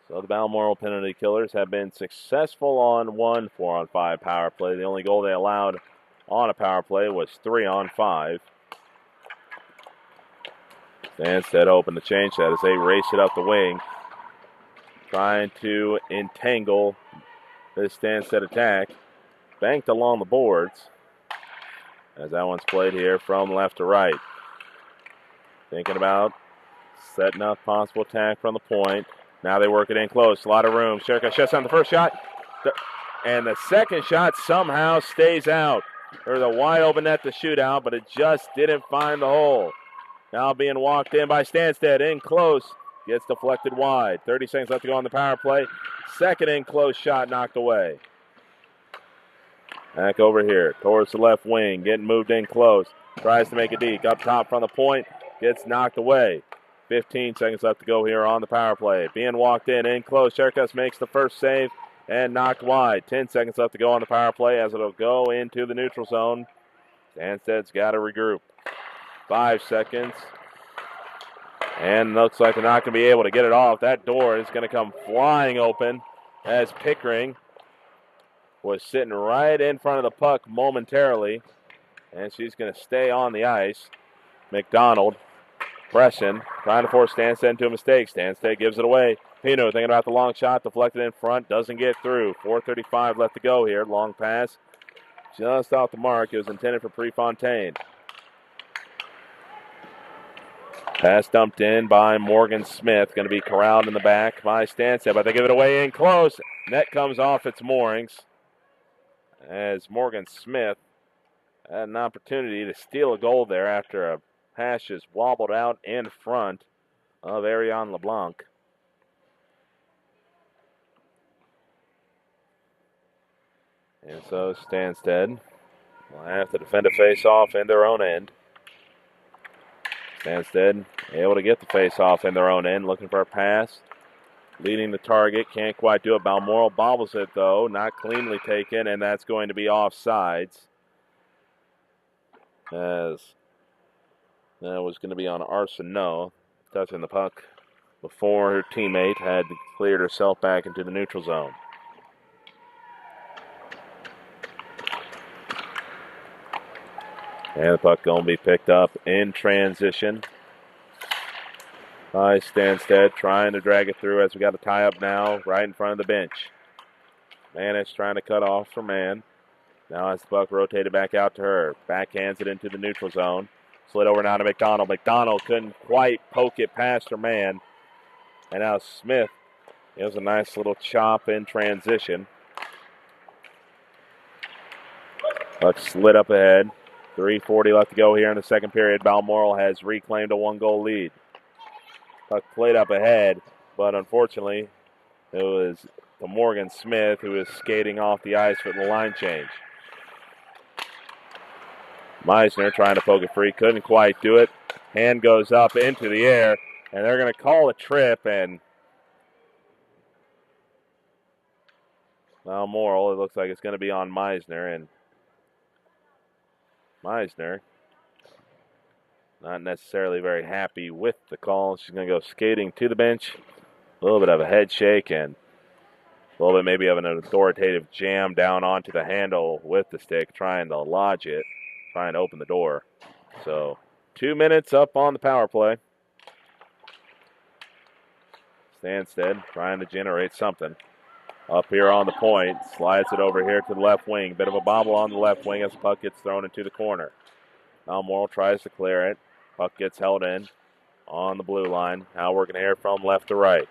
So the Balmoral penalty killers have been successful on 1 4-on-5 power play. The only goal they allowed on a power play was 3-on-5. Stanstead open to change that as they race it up the wing, trying to entangle this Stanstead attack. Banked along the boards as that one's played here from left to right. Thinking about setting up possible attack from the point. Now they work it in close. A lot of room. Shurkus shuts down the first shot. And the second shot somehow stays out. There's a wide open net to shoot out, but it just didn't find the hole. Now being walked in by Stanstead. In close. Gets deflected wide. 30 seconds left to go on the power play. Second in close shot knocked away. Back over here towards the left wing. Getting moved in close. Tries to make it deep. Up top from the point. Gets knocked away. 15 seconds left to go here on the power play. Being walked in close. Shurkus makes the first save and knocked wide. 10 seconds left to go on the power play as it'll go into the neutral zone. Stanstead's got to regroup. 5 seconds. And looks like they're not going to be able to get it off. That door is going to come flying open as Pickering was sitting right in front of the puck momentarily. And she's going to stay on the ice. McDonald pressing, trying to force Stanstead into a mistake. Stanstead gives it away. Pino thinking about the long shot, deflected in front, doesn't get through. 4:35 left to go here. Long pass, just off the mark. It was intended for Prefontaine. Pass dumped in by Morgan Smith. Going to be corralled in the back by Stanstead, but they give it away in close. Net comes off its moorings as Morgan Smith had an opportunity to steal a goal there after a pass just wobbled out in front of Ariane LeBlanc. And so Stanstead will have to defend a face-off in their own end. Stanstead able to get the face-off in their own end, looking for a pass. Leading the target, can't quite do it. Balmoral bobbles it, though, not cleanly taken, and that's going to be offsides. As that was going to be on Arsenault, touching the puck before her teammate had cleared herself back into the neutral zone. And the puck going to be picked up in transition by Stanstead, trying to drag it through as we got a tie-up now right in front of the bench. Manish trying to cut off for Mann. Now as the puck rotated back out to her. Backhands it into the neutral zone. Slid over now to McDonald. McDonald couldn't quite poke it past her man. And now Smith, it was a nice little chop in transition. Puck slid up ahead. 3:40 left to go here in the second period. Balmoral has reclaimed a 1-goal lead. Puck played up ahead, but unfortunately, it was to Morgan Smith who was skating off the ice with the line change. Meisner trying to poke it free, couldn't quite do it. Hand goes up into the air, and they're going to call a trip, and Balmoral, it looks like it's going to be on Meisner, and Meisner not necessarily very happy with the call. She's going to go skating to the bench. A little bit of a head shake and a little bit maybe of an authoritative jam down onto the handle with the stick, trying to lodge it, trying to open the door. So 2 minutes up on the power play. Stanstead trying to generate something. Up here on the point, slides it over here to the left wing. Bit of a bobble on the left wing as the puck gets thrown into the corner. Balmoral tries to clear it. Puck gets held in on the blue line. Now we're going to hear from left to right.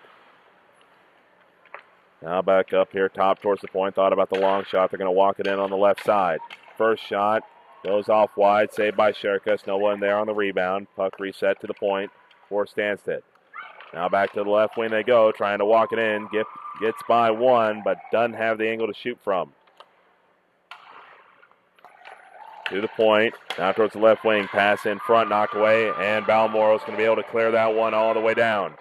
Now back up here, top towards the point. Thought about the long shot. They're going to walk it in on the left side. First shot goes off wide, saved by Sherkus. No one there on the rebound. Puck reset to the point for Stanstead. Now back to the left wing they go, trying to walk it in. Gets by one, but doesn't have the angle to shoot from. To the point, now towards the left wing. Pass in front, knocked away, and Balmoral's going to be able to clear that one all the way down.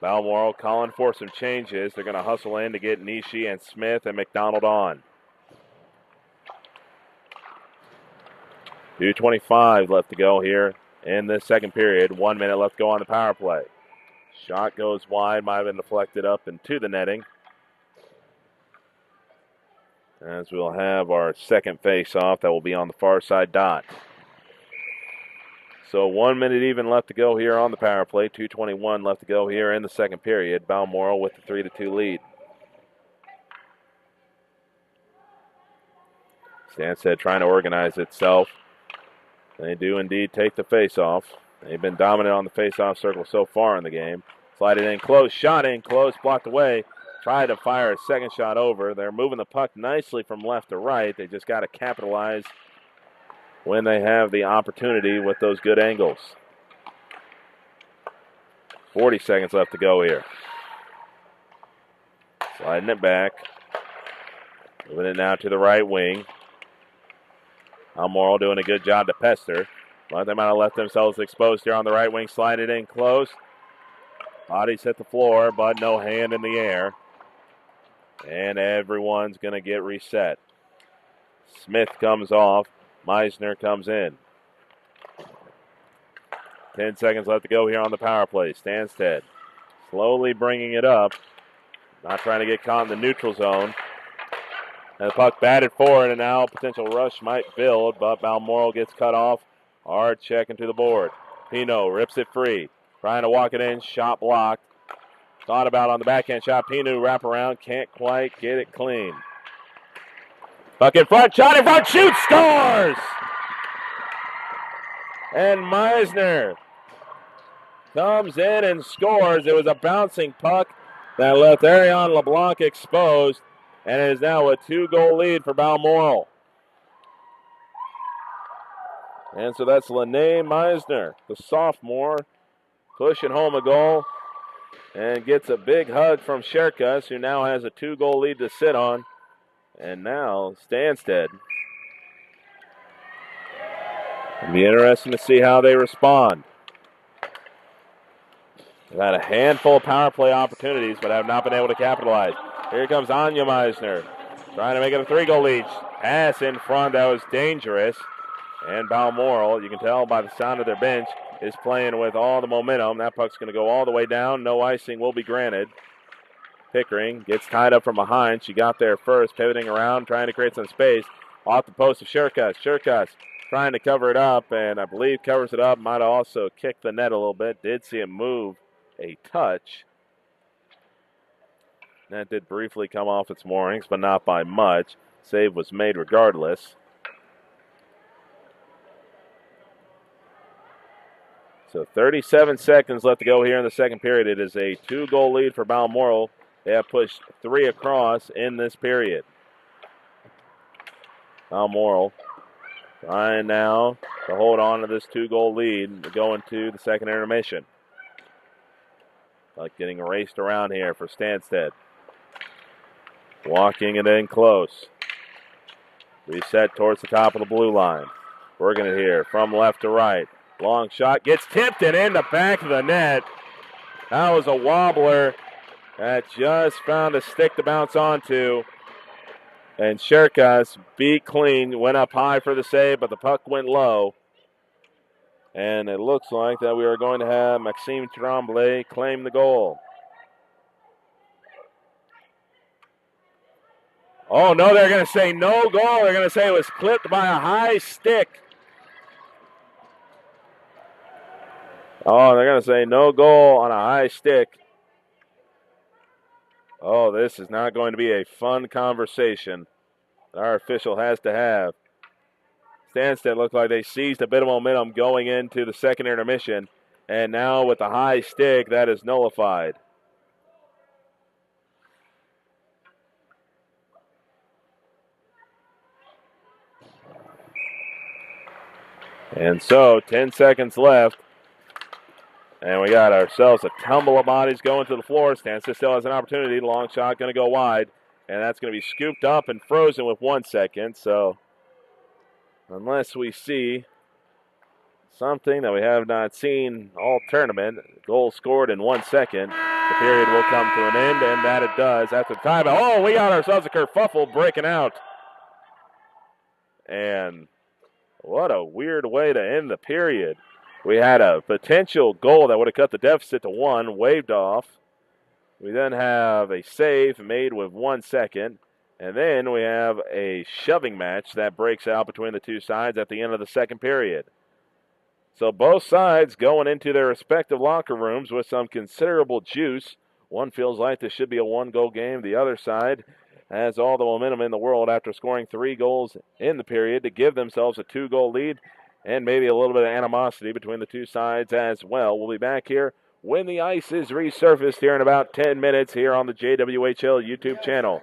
Balmoral calling for some changes. They're going to hustle in to get Nishi and Smith and McDonald on. 2:25 left to go here in this second period. 1 minute left to go on the power play. Shot goes wide, might have been deflected up into the netting. As we'll have our second face-off, that will be on the far side dot. So 1 minute even left to go here on the power play. 2:21 left to go here in the second period. Balmoral with the 3-2 lead. Stanstead trying to organize itself. They do indeed take the face-off. They've been dominant on the face-off circle so far in the game. Slide it in close, shot in close, blocked away. Tried to fire a second shot over. They're moving the puck nicely from left to right. They just got to capitalize when they have the opportunity with those good angles. 40 seconds left to go here. Sliding it back. Moving it now to the right wing. Balmoral doing a good job to pester. But they might have left themselves exposed here on the right wing. Slide it in close. Bodies hit the floor, but no hand in the air. And everyone's going to get reset. Smith comes off. Meisner comes in. 10 seconds left to go here on the power play. Stanstead slowly bringing it up. Not trying to get caught in the neutral zone. And the puck batted forward, and now a potential rush might build, but Balmoral gets cut off. Hard check into the board. Pino rips it free. Trying to walk it in. Shot blocked. Thought about on the backhand shot. Pino wrap around. Can't quite get it clean. Puck in front. Shot in front. Shoots. Scores! And Meisner comes in and scores. It was a bouncing puck that left Ariane LeBlanc exposed. And it is now a 2-goal lead for Balmoral. And so that's Lene Meisner, the sophomore, pushing home a goal and gets a big hug from Sherkus, who now has a 2-goal lead to sit on. And now Stanstead. It'll be interesting to see how they respond. They've had a handful of power play opportunities, but have not been able to capitalize. Here comes Anya Meisner, trying to make it a 3-goal lead. Pass in front, that was dangerous. And Balmoral, you can tell by the sound of their bench, is playing with all the momentum. That puck's going to go all the way down. No icing will be granted. Pickering gets tied up from behind. She got there first, pivoting around, trying to create some space. Off the post of Sherkus. Sherkus trying to cover it up, and I believe covers it up. Might have also kicked the net a little bit. Did see it move a touch. That did briefly come off its moorings, but not by much. Save was made regardless. So 37 seconds left to go here in the second period. It is a 2-goal lead for Balmoral. They have pushed 3 across in this period. Balmoral trying now to hold on to this 2-goal lead to go into the second intermission. Like getting raced around here for Stanstead. Walking it in close. Reset towards the top of the blue line. Working it here from left to right. Long shot gets tipped and in the back of the net. That was a wobbler that just found a stick to bounce onto. And Sherkus beat clean, went up high for the save, but the puck went low. And it looks like that we are going to have Maxime Tremblay claim the goal. Oh, no, they're going to say no goal. They're going to say it was clipped by a high stick. Oh, they're going to say no goal on a high stick. Oh, this is not going to be a fun conversation that our official has to have. Stanstead looked like they seized a bit of momentum going into the second intermission. And now with the high stick, that is nullified. And so, 10 seconds left. And we got ourselves a tumble of bodies going to the floor. Stanstead still has an opportunity. Long shot going to go wide. And that's going to be scooped up and frozen with 1 second. So, unless we see something that we have not seen all tournament, goal scored in 1 second, the period will come to an end, and that it does after the timeout. Oh, we got ourselves a kerfuffle breaking out. And what a weird way to end the period. We had a potential goal that would have cut the deficit to 1, waved off. We then have a save made with 1 second. And then we have a shoving match that breaks out between the two sides at the end of the second period. So both sides going into their respective locker rooms with some considerable juice. One feels like this should be a 1-goal game. The other side has all the momentum in the world after scoring 3 goals in the period to give themselves a 2-goal lead, and maybe a little bit of animosity between the two sides as well. We'll be back here when the ice is resurfaced here in about 10 minutes here on the JWHL YouTube channel.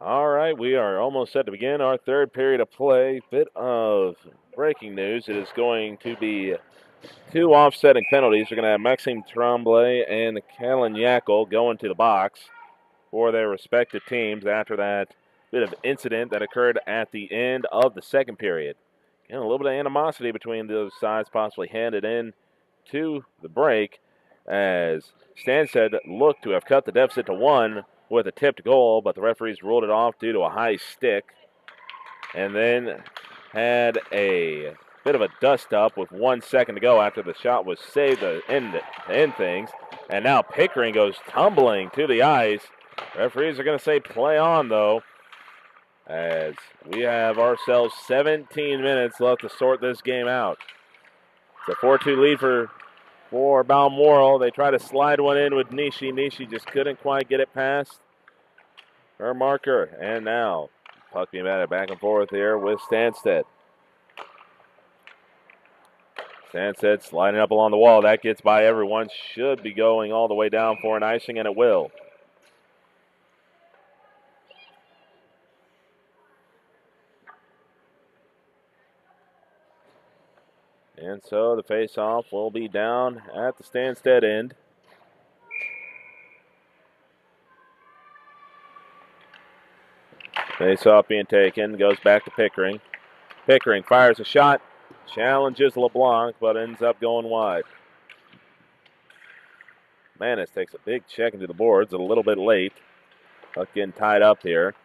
All right, we are almost set to begin our third period of play. Bit of breaking news. It is going to be two offsetting penalties. We're going to have Maxime Tremblay and Callan Yackel going to the box for their respective teams after that bit of incident that occurred at the end of the second period. And a little bit of animosity between those sides possibly handed in to the break as Stanstead looked to have cut the deficit to 1 with a tipped goal, but the referees ruled it off due to a high stick. And then had a bit of a dust-up with 1 second to go after the shot was saved to end things. And now Pickering goes tumbling to the ice. Referees are going to say play on, though, as we have ourselves 17 minutes left to sort this game out. It's a 4-2 lead for Balmoral. They try to slide one in with Nishi. Nishi just couldn't quite get it past her marker. And now puck being batted back and forth here with Stanstead. Stanstead sliding up along the wall. That gets by everyone. Should be going all the way down for an icing, and it will. And so the face-off will be down at the Stanstead end. Face-off being taken. Goes back to Pickering. Pickering fires a shot. Challenges LeBlanc, but ends up going wide. Manis takes a big check into the boards. A little bit late. Puck getting tied up here.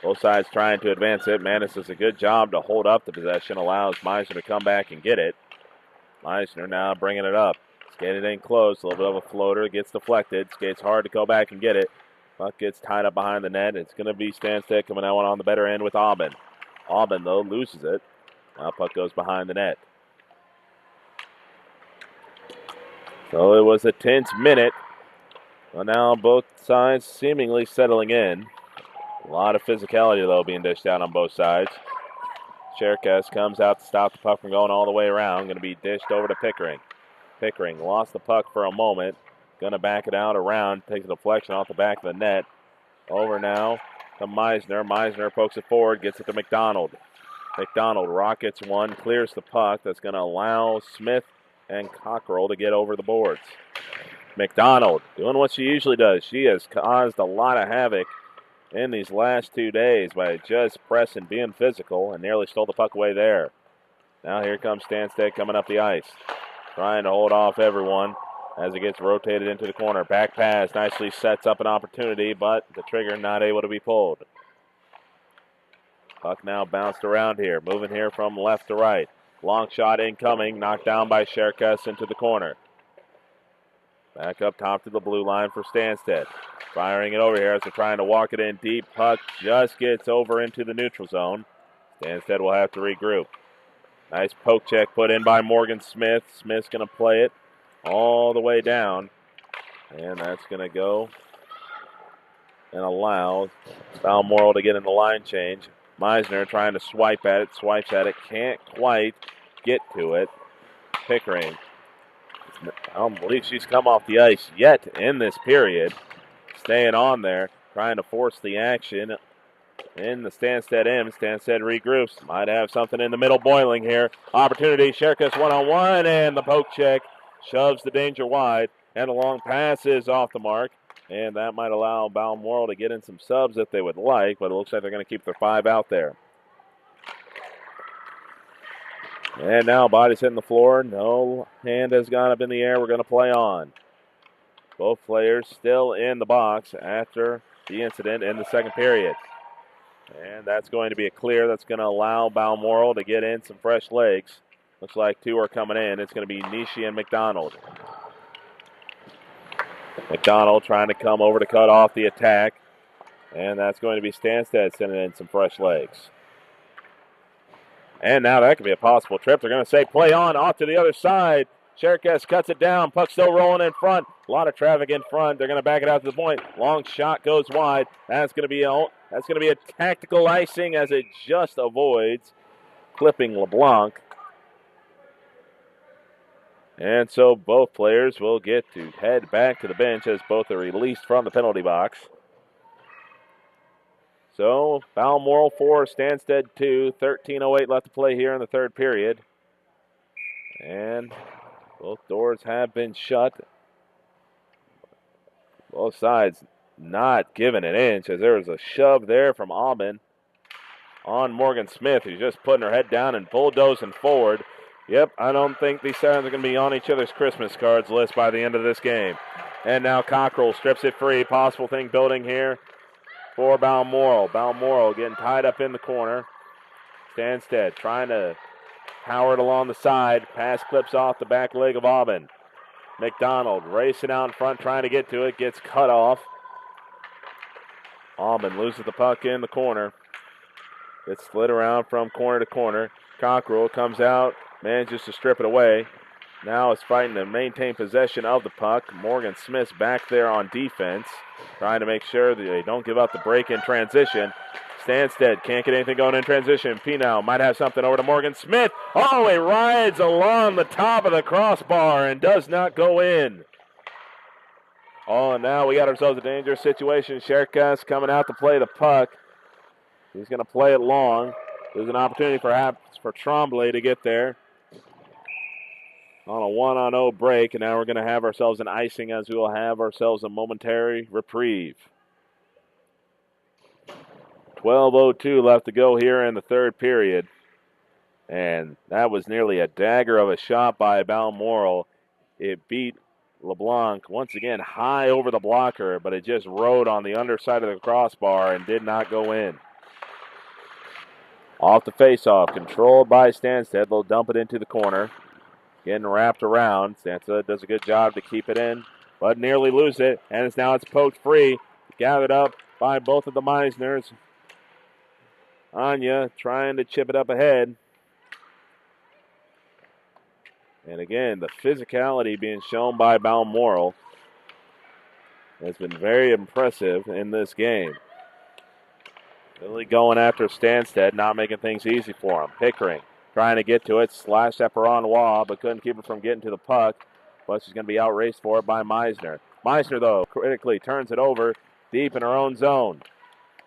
Both sides trying to advance it. Manis does a good job to hold up the possession. Allows Meisner to come back and get it. Meisner now bringing it up. Skated in close. A little bit of a floater. Gets deflected. Skates hard to go back and get it. Puck gets tied up behind the net. It's going to be Stanstead coming out on the better end with Aubin. Aubin, though, loses it. Now puck goes behind the net. So it was a tense minute. Well, now both sides seemingly settling in. A lot of physicality, though, being dished out on both sides. Cherkes comes out to stop the puck from going all the way around. Going to be dished over to Pickering. Pickering lost the puck for a moment. Going to back it out around. Takes a deflection off the back of the net. Over now to Meisner. Meisner pokes it forward. Gets it to McDonald. McDonald rockets one. Clears the puck. That's going to allow Smith and Cockrell to get over the boards. McDonald doing what she usually does. She has caused a lot of havoc in these last 2 days by just pressing, being physical, and nearly stole the puck away there. Now here comes Stanstead coming up the ice, trying to hold off everyone as it gets rotated into the corner. Back pass nicely sets up an opportunity, but the trigger not able to be pulled. Puck now bounced around here, moving here from left to right. Long shot incoming, knocked down by Cherkes into the corner. Back up top to the blue line for Stanstead. Firing it over here as they're trying to walk it in deep. Puck just gets over into the neutral zone. Stanstead will have to regroup. Nice poke check put in by Morgan Smith. Smith's going to play it all the way down. And that's going to go and allow Balmoral to get in the line change. Meisner trying to swipe at it. Swipes at it. Can't quite get to it. Pickering. I don't believe she's come off the ice yet in this period. Staying on there, trying to force the action in the Stanstead end. Stanstead regroups. Might have something in the middle boiling here. Opportunity, Cherkes one-on-one, and the poke check shoves the danger wide. And the long pass is off the mark. And that might allow Balmoral to get in some subs if they would like, but it looks like they're going to keep their 5 out there. And now body's hitting the floor. No hand has gone up in the air. We're going to play on. Both players still in the box after the incident in the second period. And that's going to be a clear. That's going to allow Balmoral to get in some fresh legs. Looks like 2 are coming in. It's going to be Nishi and McDonald. McDonald trying to come over to cut off the attack. And that's going to be Stanstead sending in some fresh legs. And now that could be a possible trip. They're going to say play on off to the other side. Cherkes cuts it down. Puck still rolling in front. A lot of traffic in front. They're going to back it out to the point. Long shot goes wide. That's going to be a tactical icing as it just avoids clipping LeBlanc. And so both players will get to head back to the bench as both are released from the penalty box. So Balmoral 4, Stanstead 2, 13:08 left to play here in the third period. And both doors have been shut. Both sides not giving an inch as there was a shove there from Auburn on Morgan Smith, who's just putting her head down and bulldozing forward. Yep, I don't think these Sirens are going to be on each other's Christmas cards list by the end of this game. And now Cockrell strips it free. Possible thing building here for Balmoral. Balmoral getting tied up in the corner. Stanstead trying to power it along the side. Pass clips off the back leg of Auburn. McDonald racing out in front, trying to get to it. Gets cut off. Auburn loses the puck in the corner. Gets slid around from corner to corner. Cockrell comes out, manages to strip it away. Now is fighting to maintain possession of the puck. Morgan Smith's back there on defense, trying to make sure that they don't give up the break in transition. Stanstead can't get anything going in transition. Pinow might have something over to Morgan Smith. Oh, he rides along the top of the crossbar and does not go in. Oh, and now we got ourselves a dangerous situation. Sherkas coming out to play the puck. He's going to play it long. There's an opportunity perhaps for Tremblay to get there on a 1-on-0 break, and now we're going to have ourselves an icing as we will have ourselves a momentary reprieve. 12:02 left to go here in the third period, and that was nearly a dagger of a shot by Balmoral. It beat LeBlanc once again high over the blocker, but it just rode on the underside of the crossbar and did not go in. Off the faceoff, controlled by Stanstead. They'll dump it into the corner. Getting wrapped around. Stanstead does a good job to keep it in, but nearly lose it. And it's poked free. Gathered up by both of the Meisners. Anya trying to chip it up ahead. And again, the physicality being shown by Balmoral has been very impressive in this game. Really going after Stanstead, not making things easy for him. Pickering trying to get to it, slashed at Peranois, but couldn't keep it from getting to the puck. But she's going to be outraced for it by Meisner. Meisner, though, critically turns it over deep in her own zone.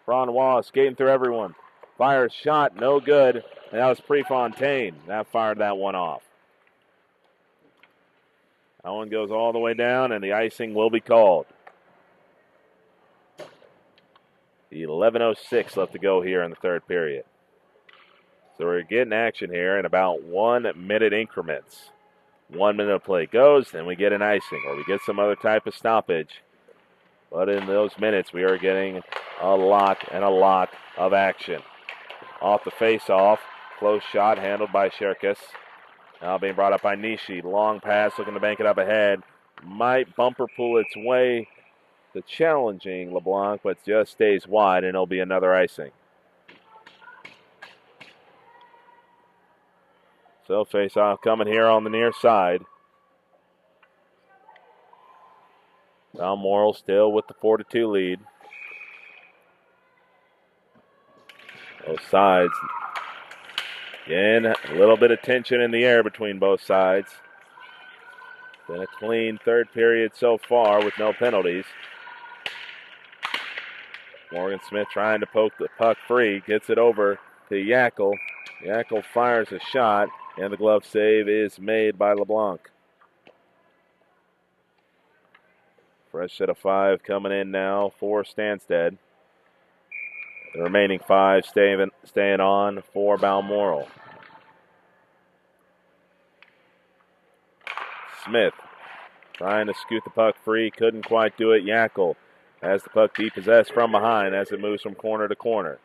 Peranois skating through everyone. Fires shot, no good. And that was Prefontaine. That fired that one off. That one goes all the way down, and the icing will be called. 11:06 left to go here in the third period. So we're getting action here in about 1 minute increments. 1 minute of play goes, then we get an icing, or we get some other type of stoppage. But in those minutes, we are getting a lot of action. Off the face-off, close shot handled by Sherkas. Now being brought up by Nishi. Long pass, looking to bank it up ahead. Might bumper pull its way to challenging LeBlanc, but just stays wide, and it'll be another icing. So face-off coming here on the near side. Balmoral still with the 4-2 lead. Both sides. Again, a little bit of tension in the air between both sides. Been a clean third period so far with no penalties. Morgan Smith trying to poke the puck free. Gets it over to Yackel. Yackel fires a shot, and the glove save is made by LeBlanc. Fresh set of 5 coming in now for Stanstead. The remaining 5 staying on for Balmoral. Smith trying to scoot the puck free. Couldn't quite do it. Yackel has the puck depossessed from behind as it moves from corner to corner.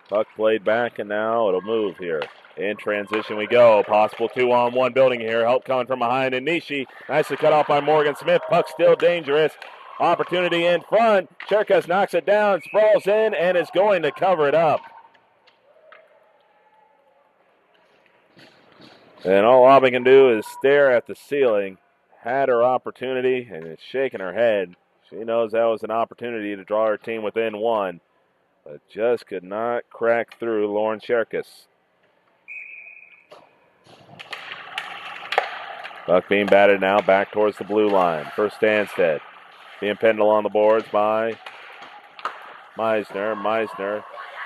Puck played back, and now it'll move here. In transition we go. Possible 2-on-1 building here. Help coming from behind, and Nishi nicely cut off by Morgan Smith. Puck still dangerous. Opportunity in front. Cherkas knocks it down, sprawls in, and is going to cover it up. And all Auburn can do is stare at the ceiling. Had her opportunity and is shaking her head. She knows that was an opportunity to draw her team within 1, but just could not crack through Lauren Cherkas. Puck being batted now back towards the blue line for Stanstead. Being pinned along the boards by Meisner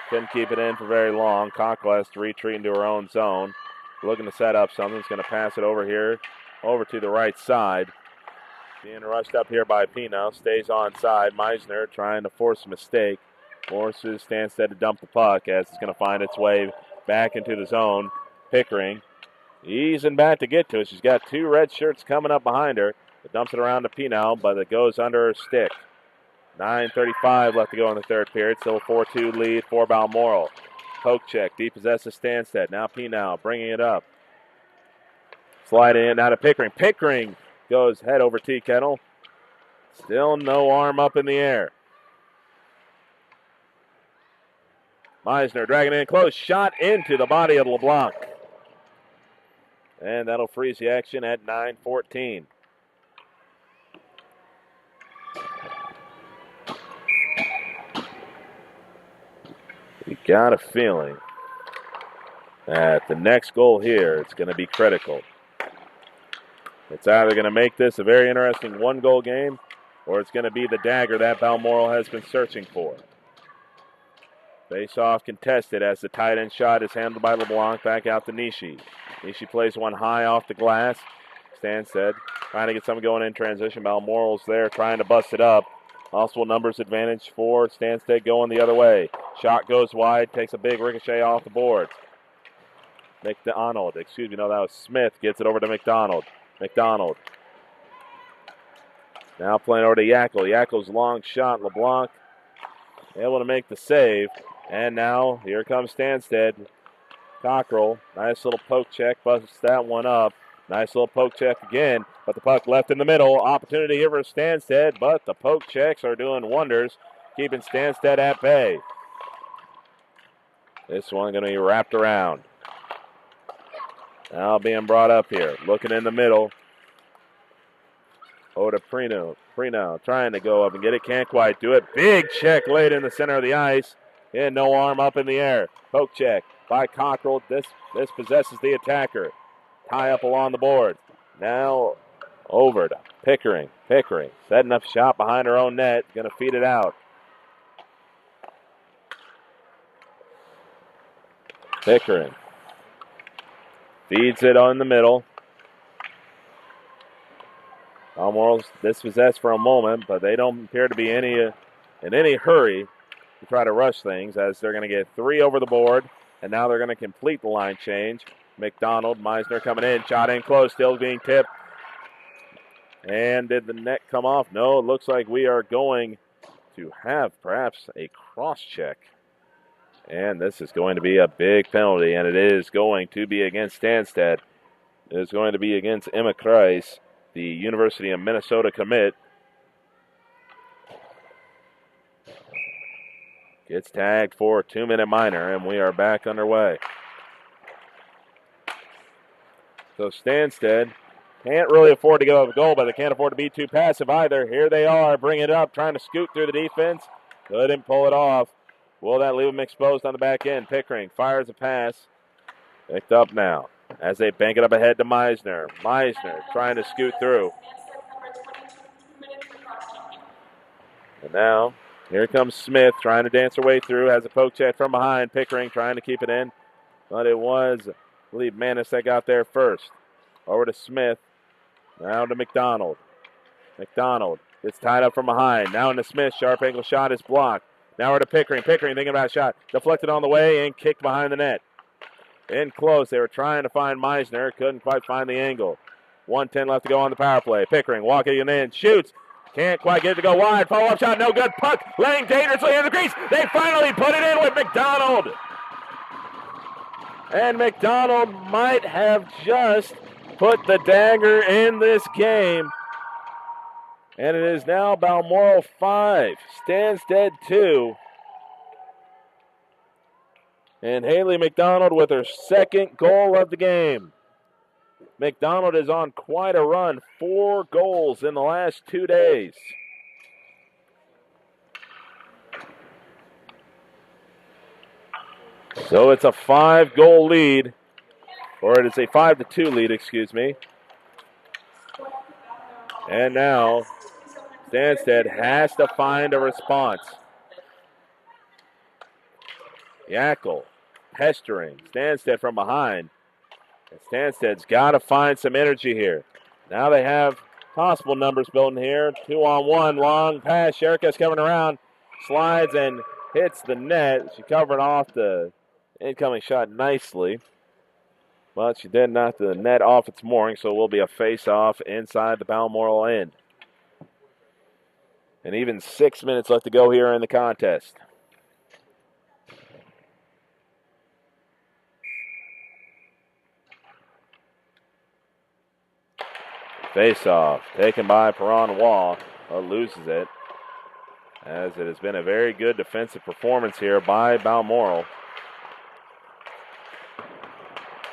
couldn't keep it in for very long. Cockle has to retreat into her own zone. Looking to set up something. He's going to pass it over here, over to the right side. Being rushed up here by Pino. Stays onside. Meisner trying to force a mistake. Forces Stanstead to dump the puck as it's going to find its way back into the zone. Pickering easing back to get to it. She's got two red shirts coming up behind her. It dumps it around to Pino, but it goes under her stick. 9:35 left to go in the third period. Still a 4-2 lead for Balmoral. Poke check. Depossesses Stanstead. Now Pino bringing it up. Sliding in now to Pickering. Pickering goes head over Tea Kettle. Still no arm up in the air. Meisner dragging in close. Shot into the body of LeBlanc. And that'll freeze the action at 9:14. We got a feeling that the next goal here is going to be critical. It's either going to make this a very interesting one-goal game, or it's going to be the dagger that Balmoral has been searching for. Face-off contested as the tight end shot is handled by LeBlanc. Back out to Nishi. Nishi plays one high off the glass. Stanstead trying to get something going in transition. Balmoral's there trying to bust it up. Possible numbers advantage for Stanstead going the other way. Shot goes wide, takes a big ricochet off the boards. McDonald, that was Smith, gets it over to McDonald. McDonald. Now playing over to Yackel. Yackel's long shot. LeBlanc able to make the save. And now here comes Stanstead. Cockrell, nice little poke check, busts that one up. Nice little poke check again, but the puck left in the middle. Opportunity here for Stanstead, but the poke checks are doing wonders, keeping Stanstead at bay. This one going to be wrapped around. Now being brought up here, looking in the middle. Over to Prino trying to go up and get it, can't quite do it. Big check laid in the center of the ice, and no arm up in the air. Poke check by Cockrell. This possesses the attacker. Tie up along the board. Now over to Pickering. Pickering setting up shot behind her own net. Going to feed it out. Pickering feeds it on the middle. Balmoral's dispossessed for a moment, but they don't appear to be in any hurry to try to rush things, as they're going to get three over the board, and now they're going to complete the line change. McDonald, Meisner coming in, shot in close, still being tipped. And did the net come off? No, it looks like we are going to have perhaps a cross check. And this is going to be a big penalty, and it is going to be against Stanstead. It is going to be against Emma Kreis, the University of Minnesota commit. Gets tagged for a 2-minute minor, and we are back underway. So Stanstead can't really afford to give up a goal, but they can't afford to be too passive either. Here they are, bringing it up, trying to scoot through the defense. Couldn't pull it off. Will that leave them exposed on the back end? Pickering fires a pass. Picked up now as they bank it up ahead to Meisner. Meisner trying to scoot through. And now here comes Smith trying to dance her way through. Has a poke check from behind. Pickering trying to keep it in. But it was, I believe, Manis that got there first. Over to Smith. Now to McDonald. McDonald gets tied up from behind. Now into Smith. Sharp angle shot is blocked. Now we're to Pickering. Pickering thinking about a shot. Deflected on the way and kicked behind the net. In close. They were trying to find Meisner. Couldn't quite find the angle. 1:10 left to go on the power play. Pickering walking in. Shoots. Can't quite get it to go wide. Follow-up shot. No good. Puck laying dangerously in the crease. They finally put it in with McDonald. And McDonald might have just put the dagger in this game. And it is now Balmoral 5, Stanstead 2. And Haley McDonald with her second goal of the game. McDonald is on quite a run, 4 goals in the last 2 days. So it's a 5-goal lead, or it is a 5-2 lead, excuse me. And now Stanstead has to find a response. Yackel pestering Stanstead from behind. And Stanstead's got to find some energy here. Now they have possible numbers building here. 2-on-1, long pass. Sherka's coming around, slides and hits the net. She covered off the incoming shot nicely, but she did knock the net off its mooring, so it will be a face-off inside the Balmoral end. And even 6 minutes left to go here in the contest. Face-off taken by Perron Wall, but loses it, as it has been a very good defensive performance here by Balmoral.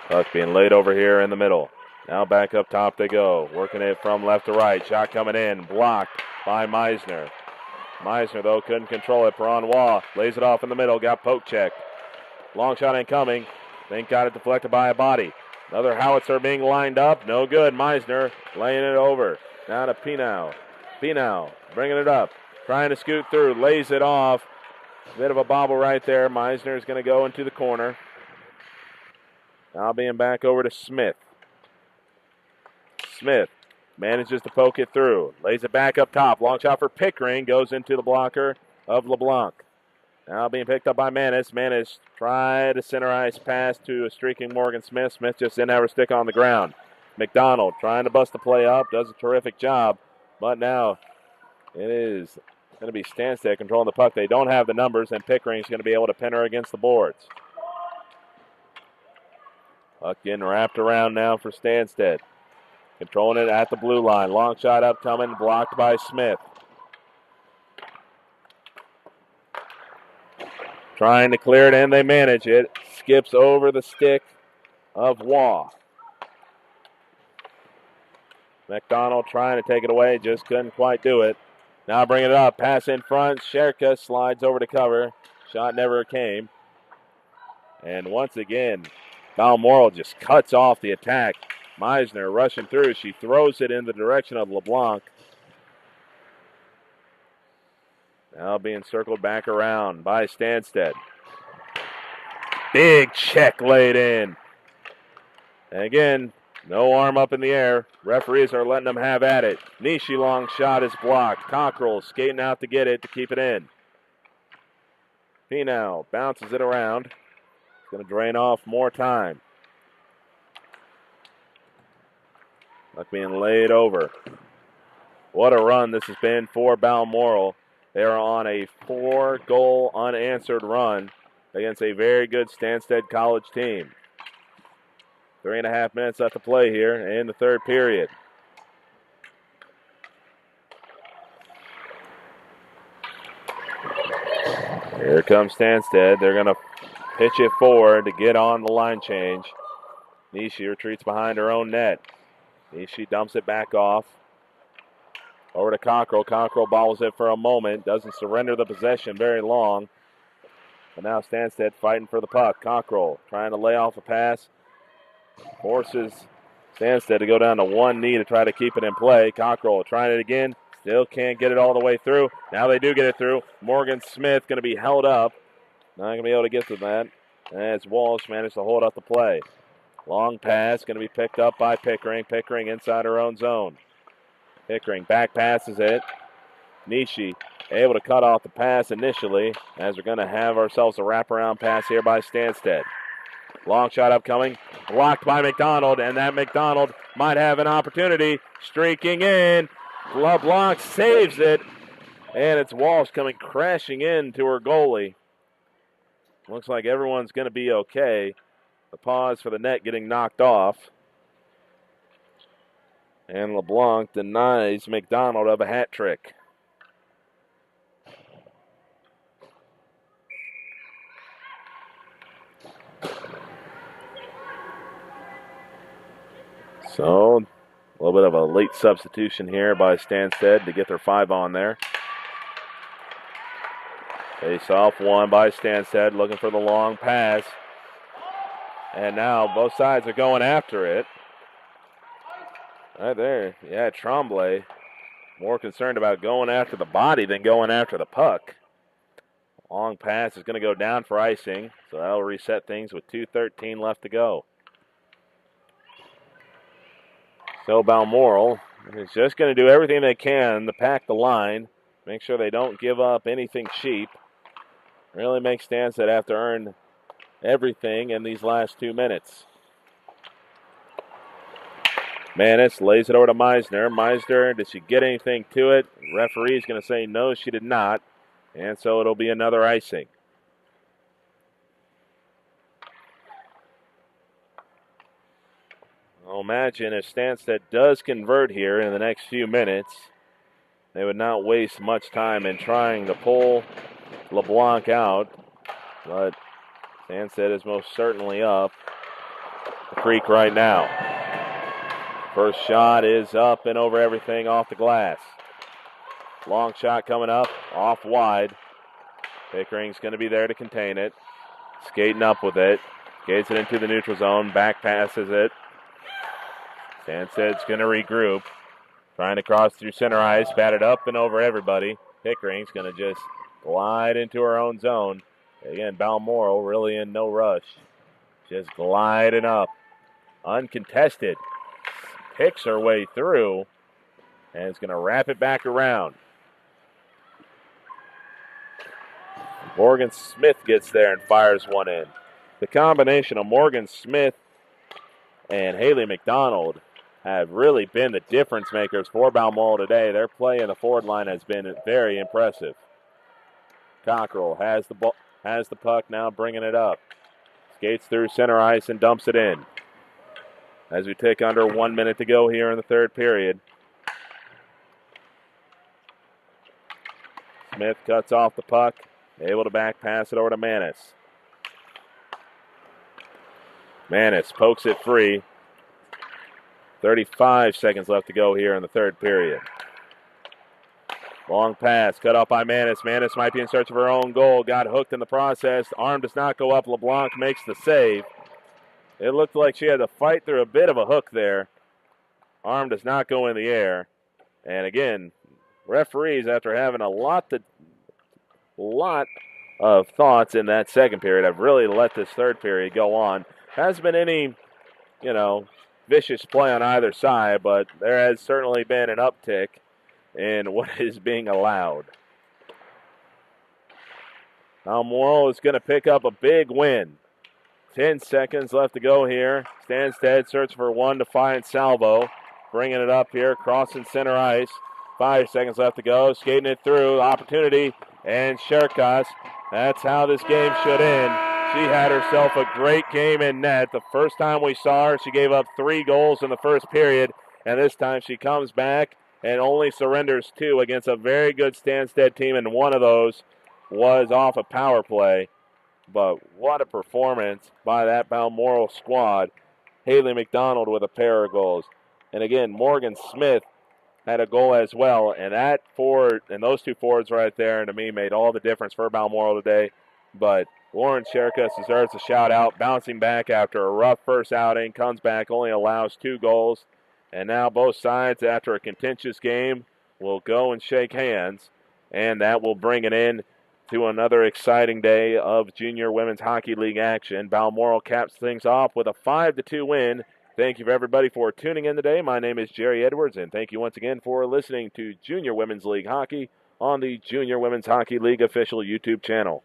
Puck being laid over here in the middle. Now back up top they go, working it from left to right. Shot coming in, blocked by Meisner. Meisner, though, couldn't control it. Perron Wall lays it off in the middle, got poke checked. Long shot incoming, then got it deflected by a body. Another howitzer being lined up, no good. Meisner laying it over. Now to Pinow. Pinow bringing it up, trying to scoot through, lays it off. Bit of a bobble right there. Meisner is going to go into the corner. Now being back over to Smith. Smith manages to poke it through. Lays it back up top. Long shot for Pickering. Goes into the blocker of LeBlanc. Now being picked up by Manis. Manis tried a center ice pass to a streaking Morgan Smith. Smith just didn't have her stick on the ground. McDonald trying to bust the play up. Does a terrific job. But now it is going to be Stanstead controlling the puck. They don't have the numbers, and Pickering's going to be able to pin her against the boards. Puck getting wrapped around now for Stanstead. Controlling it at the blue line. Long shot upcoming, blocked by Smith. Trying to clear it, and they manage it. Skips over the stick of Waugh. McDonald trying to take it away, just couldn't quite do it. Now bringing it up, pass in front. Sherka slides over to cover. Shot never came. And once again, Balmoral just cuts off the attack. Meisner rushing through. She throws it in the direction of LeBlanc. Now being circled back around by Stanstead. Big check laid in. And again, no arm up in the air. Referees are letting them have at it. Nishi long shot is blocked. Cockrell skating out to get it to keep it in. Pinow bounces it around. It's going to drain off more time. Puck being laid over. What a run this has been for Balmoral. They are on a 4-goal unanswered run against a very good Stanstead College team. 3.5 minutes left to play here in the third period. Here comes Stanstead. They're going to pitch it forward to get on the line change. Nishi retreats behind her own net. Nishi dumps it back off. Over to Cockrell. Cockrell bobbles it for a moment. Doesn't surrender the possession very long. But now Stanstead fighting for the puck. Cockrell trying to lay off a pass. Forces Stanstead to go down to one knee to try to keep it in play. Cockrell trying it again. Still can't get it all the way through. Now they do get it through. Morgan Smith going to be held up. Not going to be able to get to that as Walsh managed to hold up the play. Long pass going to be picked up by Pickering. Pickering inside her own zone. Pickering back passes it. Nishi able to cut off the pass initially, as we're going to have ourselves a wraparound pass here by Stanstead. Long shot upcoming, blocked by McDonald, and that McDonald might have an opportunity. Streaking in, LeBlanc saves it, and it's Walsh coming crashing into her goalie. Looks like everyone's going to be okay. The pause for the net getting knocked off. And LeBlanc denies McDonald of a hat trick. So, a little bit of a late substitution here by Stanstead to get their 5 on there. Face off one by Stanstead, looking for the long pass. And now both sides are going after it. Right there, yeah, Tremblay more concerned about going after the body than going after the puck. Long pass is going to go down for icing, so that'll reset things with 2:13 left to go. So Balmoral is just going to do everything they can to pack the line, make sure they don't give up anything cheap. Really make Stanstead have to earn everything in these last 2 minutes. Manis lays it over to Meisner. Meisner, did she get anything to it? Referee's going to say no, she did not. And so it'll be another icing. I'll imagine if Stanstead does convert here in the next few minutes, they would not waste much time in trying to pull LeBlanc out. But Stanstead is most certainly up the creek right now. First shot is up and over everything off the glass. Long shot coming up, off wide. Pickering's going to be there to contain it. Skating up with it. Skates it into the neutral zone. Back passes it. Stanstead's going to regroup. Trying to cross through center ice. Batted up and over everybody. Pickering's going to just glide into her own zone. Again, Balmoral really in no rush. Just gliding up. Uncontested. Picks her way through. And is going to wrap it back around. Morgan Smith gets there and fires one in. The combination of Morgan Smith and Haley McDonald have really been the difference makers for Balmoral today. Their play in the forward line has been very impressive. Cockrell has the puck now, bringing it up. Skates through center ice and dumps it in. As we take under 1 minute to go here in the third period. Smith cuts off the puck. Able to back pass it over to Manis. Manis pokes it free. 35 seconds left to go here in the third period. Long pass cut off by Manis. Manis might be in search of her own goal. Got hooked in the process. Arm does not go up. LeBlanc makes the save. It looked like she had to fight through a bit of a hook there. Arm does not go in the air. And again, referees, after having a lot of thoughts in that second period, have really let this third period go on. Hasn't been any, vicious play on either side, but there has certainly been an uptick in what is being allowed. Balmoral is going to pick up a big win. 10 seconds left to go here. Stanstead searching for one to find Salvo. Bringing it up here, crossing center ice. 5 seconds left to go. Skating it through. Opportunity. And Sherkas. That's how this game should end. She had herself a great game in net. The first time we saw her, she gave up 3 goals in the first period. And this time she comes back and only surrenders 2 against a very good Stanstead team. And one of those was off a power play. But what a performance by that Balmoral squad. Haley McDonald with a pair of goals. And again, Morgan Smith had a goal as well. And that forward, and those 2 forwards right there, to me, made all the difference for Balmoral today. But Lauren Sherkas deserves a shout out. Bouncing back after a rough first outing. Comes back, only allows 2 goals. And now both sides, after a contentious game, will go and shake hands. And that will bring it in to another exciting day of Junior Women's Hockey League action. Balmoral caps things off with a 5-2 win. Thank you, everybody, for tuning in today. My name is Jerry Edwards, and thank you once again for listening to Junior Women's League Hockey on the Junior Women's Hockey League official YouTube channel.